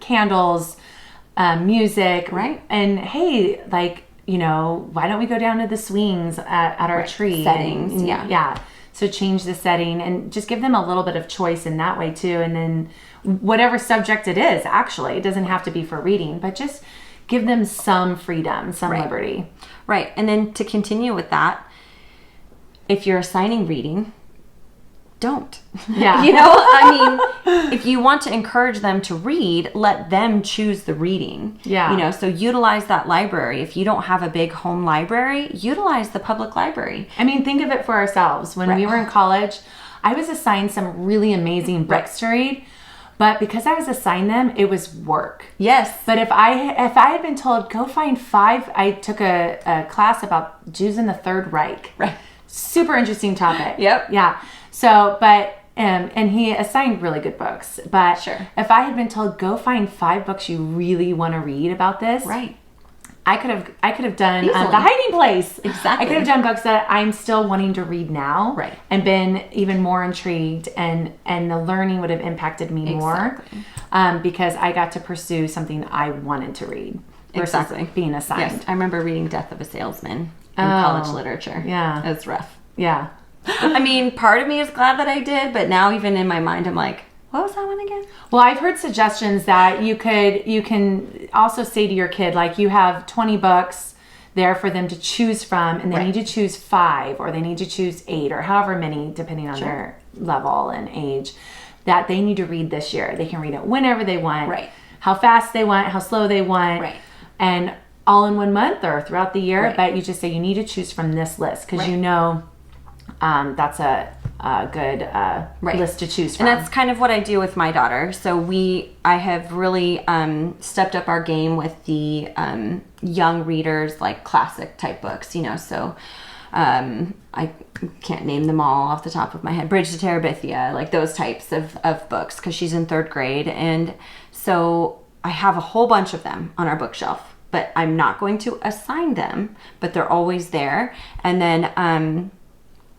B: candles, music,
A: right?
B: And hey, why don't we go down to the swings at our tree
A: settings?
B: And so change the setting and just give them a little bit of choice in that way too. And then whatever subject it is, actually, it doesn't have to be for reading, but just give them some freedom, some liberty.
A: Right. And then to continue with that, if you're assigning reading, don't.
B: Yeah.
A: If you want to encourage them to read, let them choose the reading.
B: Yeah.
A: So utilize that library. If you don't have a big home library, utilize the public library.
B: I mean, think of it for ourselves. When we were in college, I was assigned some really amazing books to read. But because I was assigned them, it was work.
A: Yes.
B: But if I had been told, go find 5, I took a class about Jews in the Third Reich.
A: Right.
B: Super interesting topic.
A: Yep.
B: Yeah. So, but, and he assigned really good books. But
A: sure.
B: If I had been told, go find 5 books you really want to read about this.
A: Right.
B: I could have done The Hiding Place.
A: Exactly.
B: I could have done books that I'm still wanting to read now,
A: right? And
B: been even more intrigued, and the learning would have impacted me more, because I got to pursue something I wanted to read versus being assigned.
A: Yes, I remember reading Death of a Salesman in college literature.
B: Yeah,
A: it was rough.
B: Yeah,
A: I mean, part of me is glad that I did, but now even in my mind, I'm like, what was that one again?
B: Well, I've heard suggestions that you can also say to your kid, like, you have 20 books there for them to choose from, and they need to choose 5, or they need to choose 8, or however many, depending on their level and age, that they need to read this year. They can read it whenever they want, how fast they want, how slow they want, and all in 1 month or throughout the year. But you just say you need to choose from this list, because that's a good list to choose from.
A: And that's kind of what I do with my daughter. So I have really stepped up our game with the young readers, like classic type books, so I can't name them all off the top of my head. Bridge to Terabithia, like those types of books, because she's in 3rd grade. And so I have a whole bunch of them on our bookshelf, but I'm not going to assign them, but they're always there. And then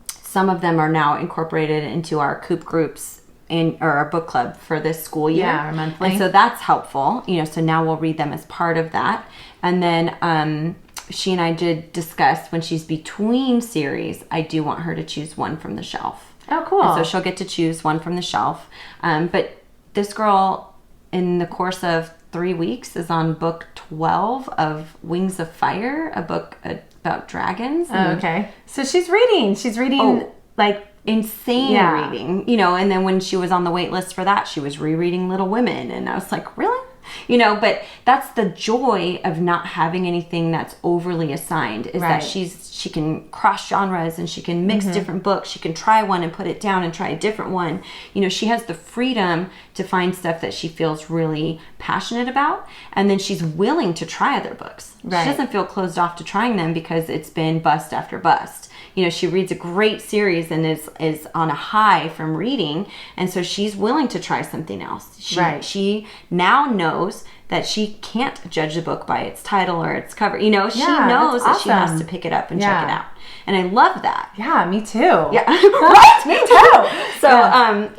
A: some of them are now incorporated into our Coop groups or our book club for this school year.
B: Yeah, our monthly.
A: And so that's helpful, so now we'll read them as part of that. And then she and I did discuss, when she's between series, I do want her to choose one from the shelf.
B: Oh, cool.
A: And so she'll get to choose one from the shelf. But this girl, in the course of 3 weeks, is on book 12 of Wings of Fire, a book about dragons.
B: Oh, okay. So she's reading. Like
A: insane reading, and then when she was on the wait list for that, she was rereading Little Women, and I was like, really? But that's the joy of not having anything that's overly assigned, is that she can cross genres, and she can mix different books. She can try one and put it down and try a different one. She has the freedom to find stuff that she feels really passionate about, and then she's willing to try other books. Right. She doesn't feel closed off to trying them because it's been bust after bust. She reads a great series and is on a high from reading, and so she's willing to try something else. She now knows that she can't judge a book by its title or its cover. She knows that she has to pick it up and check it out. And I love that.
B: Yeah, me too.
A: Yeah, right? Me too. So,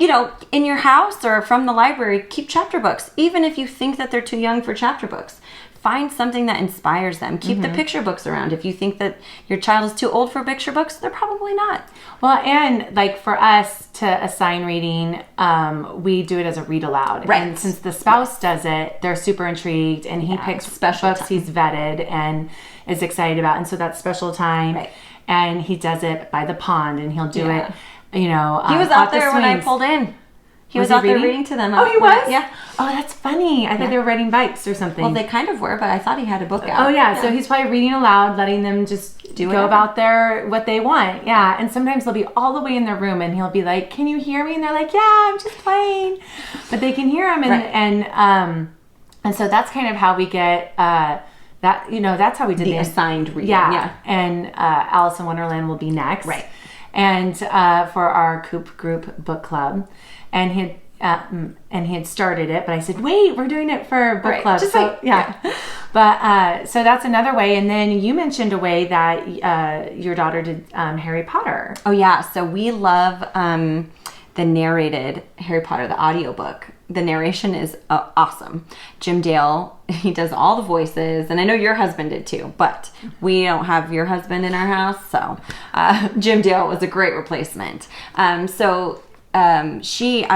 A: in your house or from the library, keep chapter books, even if you think that they're too young for chapter books. Find something that inspires them. Keep the picture books around. If you think that your child is too old for picture books, they're probably not.
B: Well, and like for us to assign reading, we do it as a read aloud.
A: Right.
B: And since the spouse does it, they're super intrigued, and he picks special books he's vetted and is excited about. And so that's special time. Right. And he does it by the pond, and he'll do it, he was
A: out there when I pulled in. He was out there reading to them.
B: Oh, he was?
A: Yeah.
B: Oh, that's funny. I thought they were riding bikes or something.
A: Well, they kind of were, but I thought he had a book out.
B: Oh, yeah. So he's probably reading aloud, letting them just go about what they want. Yeah. And sometimes they'll be all the way in their room, and he'll be like, "Can you hear me?" And they're like, "Yeah, I'm just playing." But they can hear him. And so that's kind of how we get that. That's how we did
A: the assigned reading.
B: Yeah. And Alice in Wonderland will be next.
A: Right.
B: And for our Coop group book club. And he had started it, but I said, "Wait, we're doing it for book club."
A: Just
B: so, yeah. But so that's another way. And then you mentioned a way that your daughter did Harry Potter.
A: Oh yeah, so we love the narrated Harry Potter, the audiobook. The narration is awesome. Jim Dale, he does all the voices, and I know your husband did too, but we don't have your husband in our house, so Jim Dale was a great replacement. I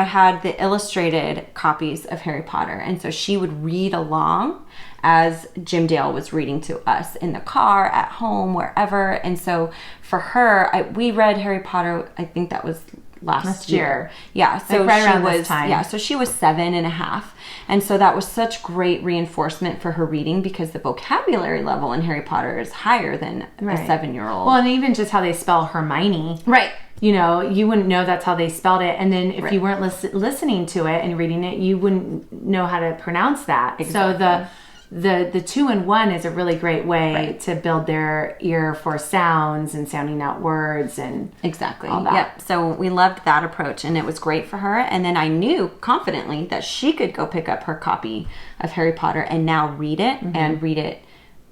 A: had the illustrated copies of Harry Potter, and so she would read along as Jim Dale was reading to us in the car, at home, wherever. And so for her, we read Harry Potter, I think that was last year. Yeah. So
B: right
A: she
B: around
A: was,
B: this time.
A: yeah. So she was 7.5. And so that was such great reinforcement for her reading, because the vocabulary level in Harry Potter is higher than a 7-year-old.
B: Well, and even just how they spell Hermione.
A: Right.
B: You wouldn't know that's how they spelled it. And then if you weren't listening to it and reading it, you wouldn't know how to pronounce that. Exactly. So the 2-in-1 is a really great way to build their ear for sounds and sounding out words and all that.
A: Yep. So we loved that approach, and it was great for her. And then I knew confidently that she could go pick up her copy of Harry Potter and now read it and read it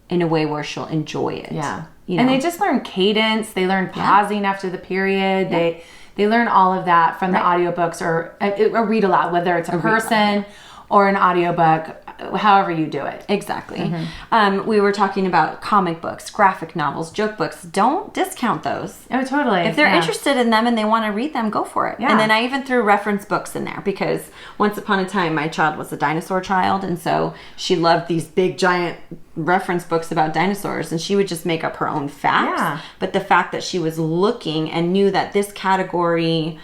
A: in a way where she'll enjoy it.
B: Yeah. And they just learn cadence. They learn pausing after the period. Yeah. They learn all of that from the audiobooks or read aloud, whether it's a person or an audiobook, however you do it.
A: Exactly. We were talking about comic books, graphic novels, joke books. Don't discount those.
B: Oh, totally.
A: If they're interested in them and they want to read them, go for it. Yeah. And then I even threw reference books in there, because once upon a time my child was a dinosaur child, and so she loved these big giant reference books about dinosaurs, and she would just make up her own facts. Yeah. But the fact that she was looking and knew that this category,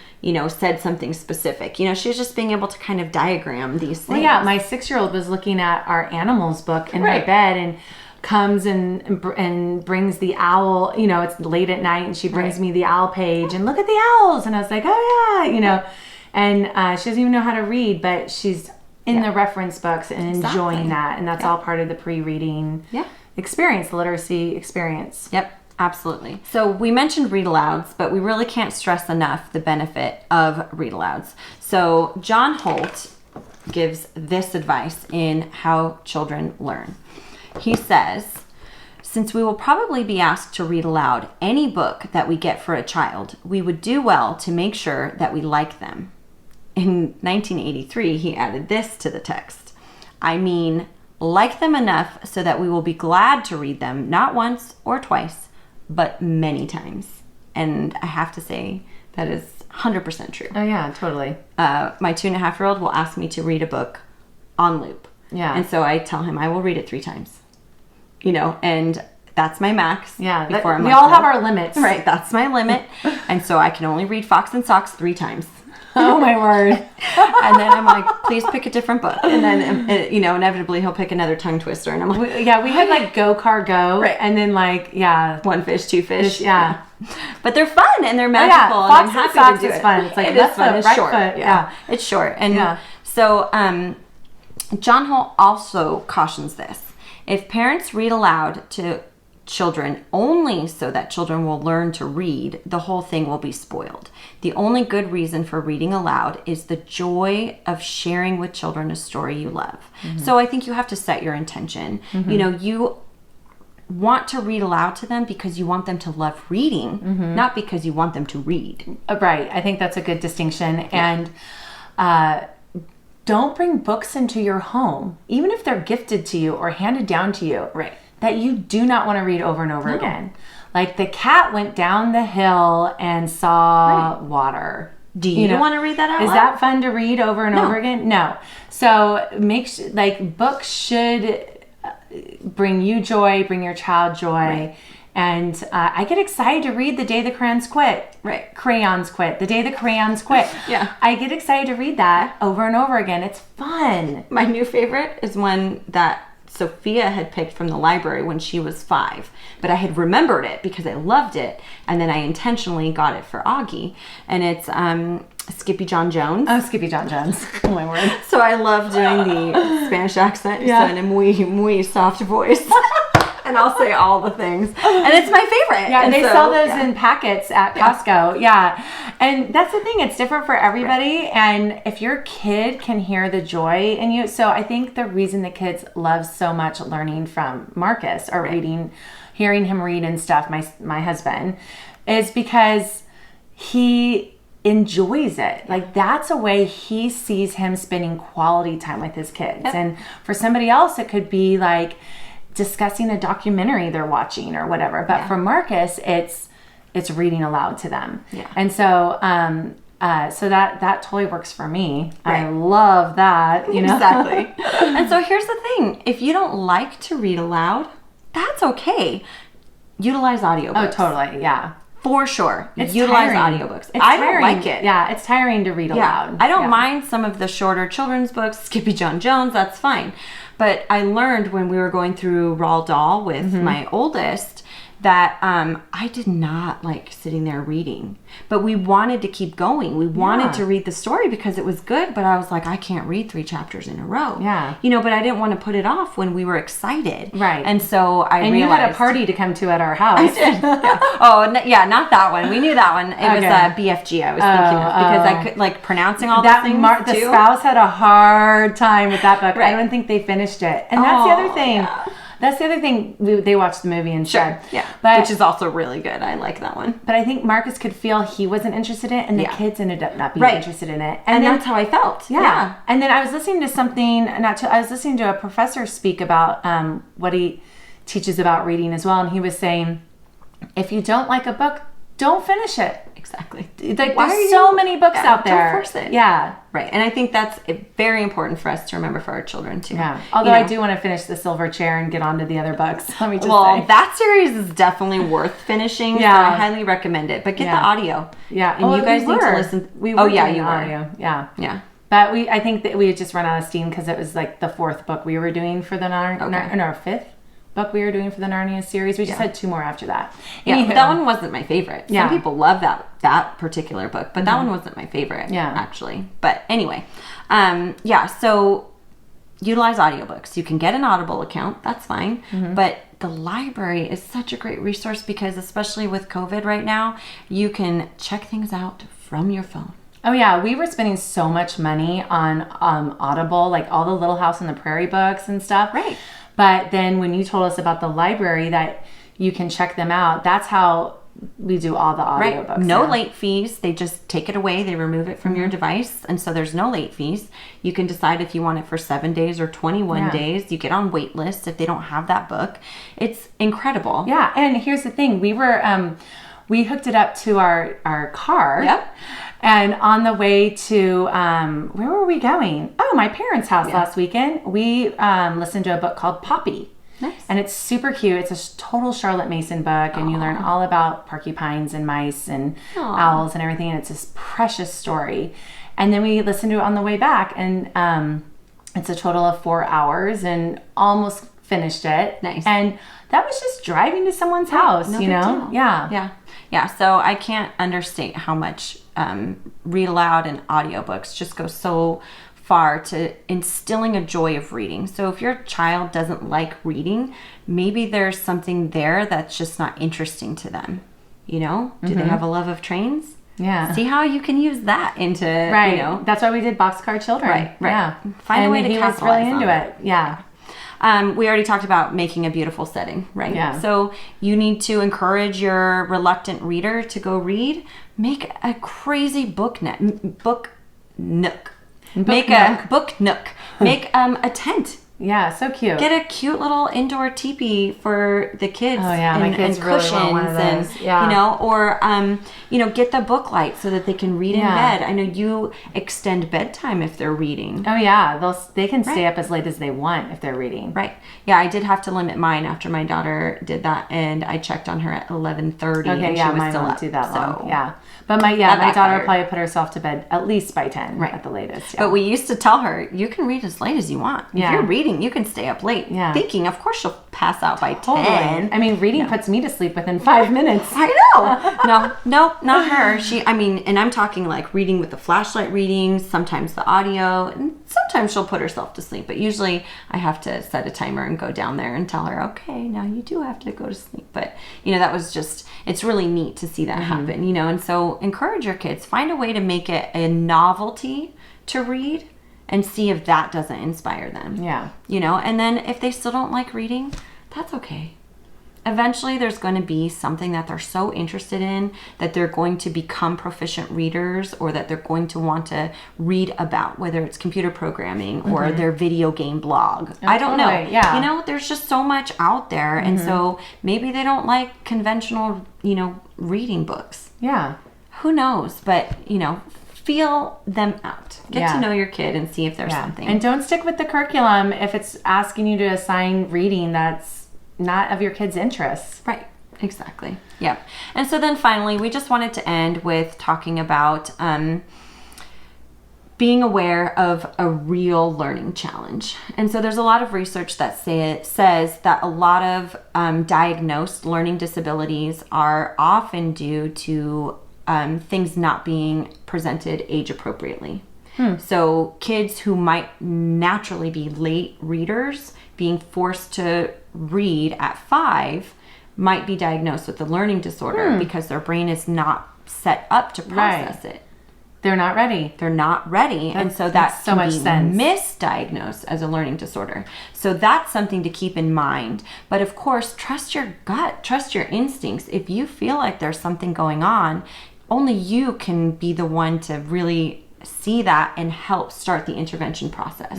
A: said something specific. She was just being able to kind of diagram these things.
B: Well, yeah, my 6-year-old was looking at our animals book in her bed and comes and brings the owl. It's late at night, and she brings me the owl page and look at the owls, and I was like, oh yeah, and she doesn't even know how to read, but she's in the reference books and enjoying that, and that's all part of the pre-reading experience, the literacy experience.
A: Yep. Absolutely. So we mentioned read alouds, but we really can't stress enough the benefit of read alouds. So John Holt gives this advice in How Children Learn. He says, since we will probably be asked to read aloud any book that we get for a child, we would do well to make sure that we like them. In 1983, he added this to the text. I mean, like them enough so that we will be glad to read them, not once or twice, but many times. And I have to say that is 100% true.
B: Oh yeah, totally.
A: My 2.5-year-old will ask me to read a book on loop.
B: Yeah.
A: And so I tell him I will read it 3 times. And that's my max.
B: Yeah.
A: Before I'm
B: we
A: like,
B: all
A: no.
B: have our limits.
A: Right, that's my limit. And so I can only read Fox and Socks 3 times.
B: Oh my word.
A: And then I'm like, please pick a different book. And then, inevitably he'll pick another tongue twister. And I'm like,
B: we had like Go Car Go.
A: Right.
B: And then like, yeah.
A: 1 fish, 2 fish.
B: Yeah.
A: But they're fun and they're magical.
B: Oh,
A: And I'm
B: Fox
A: happy
B: Socks
A: to do
B: is
A: it.
B: fun. It's like
A: it
B: left
A: is fun.
B: foot,
A: It's
B: right
A: short.
B: foot.
A: Yeah. It's short. And so John Holt also cautions this. If parents read aloud to children only so that children will learn to read, the whole thing will be spoiled. The only good reason for reading aloud is the joy of sharing with children a story you love. Mm-hmm. So I think you have to set your intention. Mm-hmm. You want to read aloud to them because you want them to love reading, not because you want them to read.
B: Right. I think that's a good distinction. Yeah. And don't bring books into your home, even if they're gifted to you or handed down to you.
A: Right.
B: That you do not want to read over and over again. Like the cat went down the hill and saw water.
A: Do you want to read that out loud?
B: Is that fun to read over and over again? No. So books should bring you joy, bring your child joy. Right. And I get excited to read The Day the Crayons Quit.
A: Right.
B: Crayons Quit. The Day the Crayons Quit.
A: Yeah.
B: I get excited to read that over and over again. It's fun.
A: My new favorite is one that Sophia had picked from the library when she was 5, but I had remembered it because I loved it, and then I intentionally got it for Augie, and it's Skippy John Jones.
B: Oh, Skippy John Jones. Oh my word.
A: So I love doing the Spanish accent in a muy soft voice. And I'll say all the things. And it's my favorite.
B: Yeah, and they sell those in packets at Costco. Yeah. And that's the thing. It's different for everybody. Right. And if your kid can hear the joy in you. So I think the reason the kids love so much learning from Marcus or hearing him read and stuff, my husband, is because he enjoys it. Like that's a way he sees him spending quality time with his kids. Yep. And for somebody else, it could be like discussing a documentary they're watching or whatever. But for Marcus, it's reading aloud to them. Yeah. And so so that totally works for me. Right. I love that,
A: Exactly. And so here's the thing. If you don't like to read aloud, that's okay. Utilize audiobooks.
B: Oh, totally. Yeah.
A: For sure.
B: It's
A: Utilize
B: tiring.
A: audiobooks.
B: I
A: don't like it.
B: Yeah, it's tiring to read aloud.
A: I don't mind some of the shorter children's books, Skippy John Jones, that's fine. But I learned when we were going through Roald Dahl with my oldest that I did not like sitting there reading. But we wanted to keep going. We wanted to read the story because it was good, but I was like, I can't read 3 chapters in a row.
B: Yeah.
A: But I didn't want to put it off when we were excited.
B: Right.
A: And so I realized.
B: And you had a party to come to at our house.
A: I did. Yeah. Oh, not that one. We knew that one. It was BFG I was thinking of because I could, like, pronouncing all those things
B: the
A: too.
B: spouse had a hard time with that book. Right. I don't think they finished it. And that's the other thing.
A: Yeah.
B: That's the other thing. They watched the movie instead.
A: Sure. Yeah.
B: But,
A: which is also really good. I like that one.
B: But I think Marcus could feel he wasn't interested in it, and the kids ended up not being interested in it.
A: And then, that's how I felt. Yeah.
B: And then I was listening to I was listening to a professor speak about what he teaches about reading as well, and he was saying, if you don't like a book, don't finish it.
A: Exactly.
B: Like there's so many books out there.
A: Don't force it.
B: Yeah.
A: Right. And I think that's very important for us to remember for our children too.
B: Yeah. Although I do want to finish The Silver Chair and get on to the other books. Let me just say.
A: That series is definitely worth finishing. Yeah. So I highly recommend it. But get the audio.
B: Yeah.
A: And you guys need to listen.
B: We were
A: you were.
B: Audio. Yeah.
A: Yeah.
B: But I think that we had just run out of steam because it was like the 4th book we were doing for the our 5th book we were doing for the Narnia series. We just had 2 more after that.
A: Yeah, but that one wasn't my favorite.
B: Yeah.
A: Some people love that particular book, but that one wasn't my favorite, actually. But anyway, so utilize audiobooks. You can get an Audible account. That's fine. But the library is such a great resource because especially with COVID right now, you can check things out from your phone.
B: Oh yeah, we were spending so much money on Audible, like all the Little House on the Prairie books and stuff.
A: Right.
B: But then when you told us about the library that you can check them out, that's how we do all the audiobooks.
A: Right. No late fees. They just take it away. They remove it from your device. And so there's no late fees. You can decide if you want it for 7 days or 21 days. You get on wait lists if they don't have that book. It's incredible.
B: Yeah. And here's the thing. We we hooked it up to our car.
A: Yep.
B: And on the way to, where were we going? Oh, my parents' house last weekend. We listened to a book called Poppy.
A: Nice.
B: And it's super cute. It's a total Charlotte Mason book, and you learn all about porcupines and mice and owls and everything. And it's this precious story. And then we listened to it on the way back, and it's a total of 4 hours, and almost finished it.
A: Nice.
B: And that was just driving to someone's house,
A: no
B: you
A: big
B: know?
A: deal.
B: Yeah.
A: Yeah. So I can't understate how much read aloud and audiobooks just go so far to instilling a joy of reading. So if your child doesn't like reading, maybe there's something there that's just not interesting to them. You know, do they have a love of trains?
B: Yeah.
A: See how you can use that into,
B: Right.
A: you know.
B: That's why we did Boxcar Children.
A: Right.
B: Yeah.
A: Find a way to
B: he was
A: capitalize
B: really into
A: on
B: it. Yeah.
A: We already talked about making a beautiful setting, right?
B: Yeah.
A: So you need to encourage your reluctant reader to go read. Make a crazy book nook. Make a book nook. Make a tent.
B: Yeah, so cute.
A: Get a cute little indoor teepee for the kids.
B: Oh yeah, my kids
A: and
B: really
A: cushions
B: want one of those.
A: and
B: Yeah.
A: you know, or get the book light so that they can read in
B: Yeah.
A: bed. I know you extend bedtime if they're reading.
B: Oh yeah, they can stay
A: Right.
B: up as late as they want if they're reading.
A: Right. Yeah, I did have to limit mine after my daughter did that, and I checked on her at 11:30.
B: Okay,
A: and
B: yeah,
A: she was
B: mine
A: still
B: won't
A: up.
B: do that long.
A: So-
B: Yeah, but my
A: That
B: daughter
A: backfired.
B: probably put herself to bed at least by 10
A: Right.
B: at the latest. Yeah.
A: But we used to tell her, you can read as late as you want.
B: Yeah.
A: If you're reading, you can stay up late.
B: Yeah.
A: Thinking, of course, she'll pass out by
B: Totally.
A: 10.
B: I mean, reading puts me to sleep within 5 minutes.
A: I know. No, not her. And I'm talking like reading with the flashlight reading, sometimes the audio, and sometimes she'll put herself to sleep. But usually I have to set a timer and go down there and tell her, okay, now you do have to go to sleep. But, that was just, it's really neat to see that happen, and so encourage your kids. Find a way to make it a novelty to read and see if that doesn't inspire them.
B: Yeah.
A: And then if they still don't like reading, that's okay. Eventually there's going to be something that they're so interested in that they're going to become proficient readers, or that they're going to want to read about, whether it's computer programming or their video game blog. I don't know.
B: totally, yeah.
A: There's just so much out there. And so maybe they don't like conventional, reading books.
B: Yeah.
A: Who knows? But, feel them out. Get
B: Yeah.
A: to know your kid and see if there's something.
B: And don't stick with the curriculum if it's asking you to assign reading that's not of your kid's interests.
A: Right. Exactly. Yep. And so then finally, we just wanted to end with talking about being aware of a real learning challenge. And so there's a lot of research that says that a lot of diagnosed learning disabilities are often due to things not being presented age appropriately. So kids who might naturally be late readers being forced to read at 5 might be diagnosed with a learning disorder because their brain is not set up to process it.
B: They're not ready.
A: They're not ready. And so that
B: makes so
A: can
B: much
A: be
B: sense.
A: misdiagnosed as a learning disorder. So that's something to keep in mind. But of course, trust your gut, trust your instincts. If you feel like there's something going on, only you can be the one to really see that and help start the intervention process.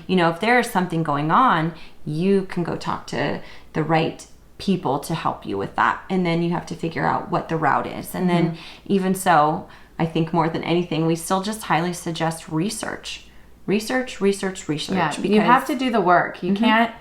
A: If there is something going on, you can go talk to the right people to help you with that. And then you have to figure out what the route is. And then even so, I think more than anything, we still just highly suggest research. Research.
B: Yeah,
A: Because
B: you have to do the work. You can't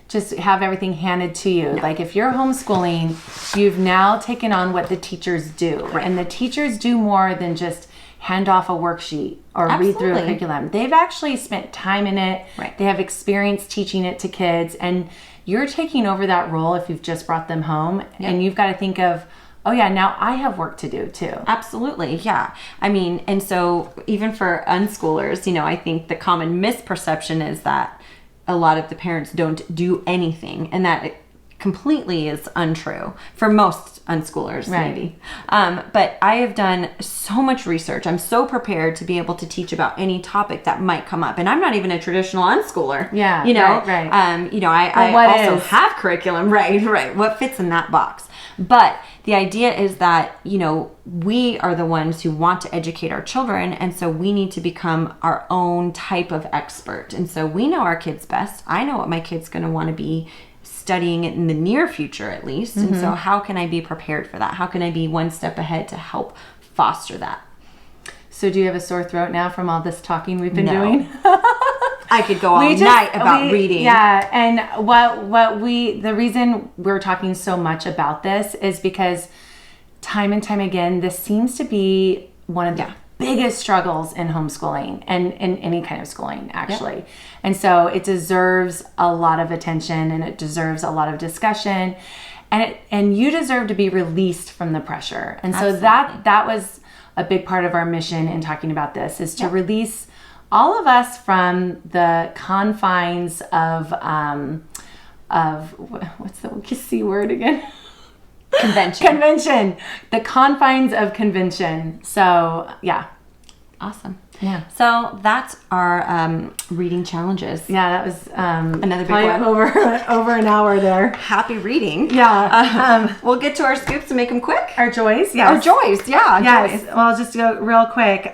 B: just have everything handed to you. Like if you're homeschooling, you've now taken on what the teachers do.
A: Right.
B: And the teachers do more than just hand off a worksheet or read through a
A: Absolutely.
B: curriculum. They've actually spent time in it.
A: Right.
B: They have experience teaching it to kids. And you're taking over that role if you've just brought them home. And you've got to think of, oh yeah, now I have work to do too.
A: Absolutely, yeah. I mean, and so even for unschoolers, I think the common misperception is that a lot of the parents don't do anything, and that completely is untrue for most unschoolers, maybe. But I have done so much research. I'm so prepared to be able to teach about any topic that might come up. And I'm not even a traditional unschooler.
B: Yeah,
A: you know,
B: right.
A: You know, I also have curriculum, right. What fits in that box? But the idea is that, you know, we are the ones who want to educate our children. And so we need to become our own type of expert. And so we know our kids best. I know what my kid's going to want to be studying in the near future, at least. And so how can I be prepared for that? How can I be one step ahead to help foster that?
B: So do you have a sore throat now from all this talking we've been doing?
A: I could go all night about reading.
B: Yeah, and the reason we're talking so much about this is because time and time again, this seems to be one of the biggest struggles in homeschooling and in any kind of schooling, actually. Yep. And so it deserves a lot of attention and it deserves a lot of discussion, and you deserve to be released from the pressure. And so that was a big part of our mission in talking about this, is to release all of us from the confines of what's the C word again? Convention. The confines of convention. So yeah.
A: Awesome.
B: Yeah.
A: So that's our reading challenges.
B: Yeah, that was
A: another big one.
B: Over an hour there.
A: Happy reading.
B: Yeah.
A: We'll get to our scoops and make them quick.
B: Our joys. Yes.
A: Our joys. Yeah.
B: Yes.
A: Joys.
B: Well, I'll just go real quick.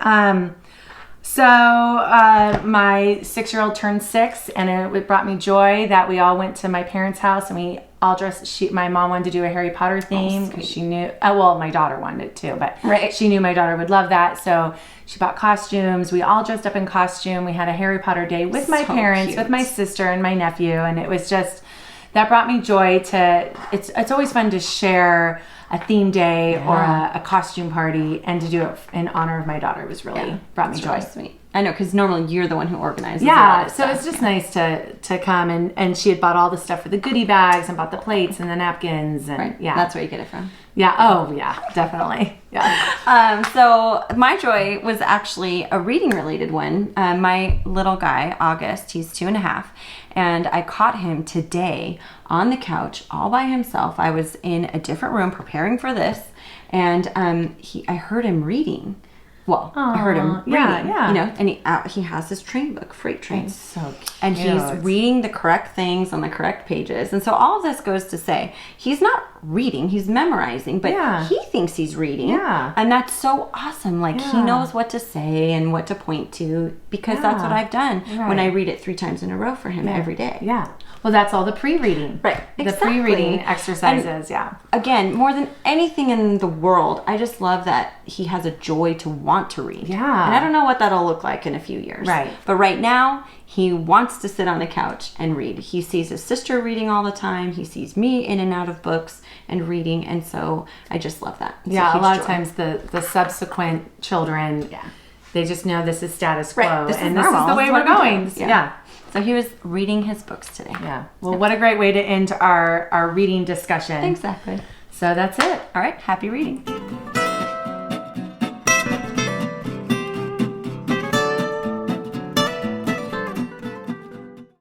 B: So my 6-year-old turned 6, and it brought me joy that we all went to my parents' house and we all dressed. My mom wanted to do a Harry Potter theme because she knew. Well, my daughter wanted it too, but she knew my daughter would love that. So she bought costumes. We all dressed up in costume. We had a Harry Potter day with my parents, with my sister and my nephew, and it was just that brought me joy. It's always fun to share a theme day or a costume party, and to do it in honor of my daughter was really brought me joy.
A: Really sweet. I know, because normally you're the one who organizes.
B: Yeah, so it's just nice to come, and she had bought all the stuff for the goodie bags and bought the plates and the napkins, and
A: that's where you get it from.
B: Yeah. Oh yeah, definitely. Yeah.
A: So my joy was actually a reading related one. My little guy, August, he's 2.5, and I caught him today on the couch all by himself. I was in a different room preparing for this, and I heard him reading. Well, I heard him reading, you know, and he has his train book, Freight Train.
B: It's so cute.
A: And he's reading the correct things on the correct pages. And so all of this goes to say, he's not reading, he's memorizing, but he thinks he's reading.
B: Yeah.
A: And that's so awesome. Like, he knows what to say and what to point to, because that's what I've done when I read it 3 times in a row for him every day.
B: Yeah. Well, that's all the pre-reading.
A: Right.
B: The pre-reading exercises,
A: Again, more than anything in the world, I just love that he has a joy to want to read.
B: Yeah.
A: And I don't know what that'll look like in a few years.
B: Right.
A: But right now, he wants to sit on the couch and read. He sees his sister reading all the time. He sees me in and out of books and reading. And so I just love that. It's
B: a lot of times the subsequent children, they just know this is status quo.
A: Right. This is
B: the way we're going. Yeah.
A: So he was reading his books today.
B: Yeah. Well, what a great way to end our reading discussion.
A: Exactly.
B: So that's it.
A: All right. Happy reading.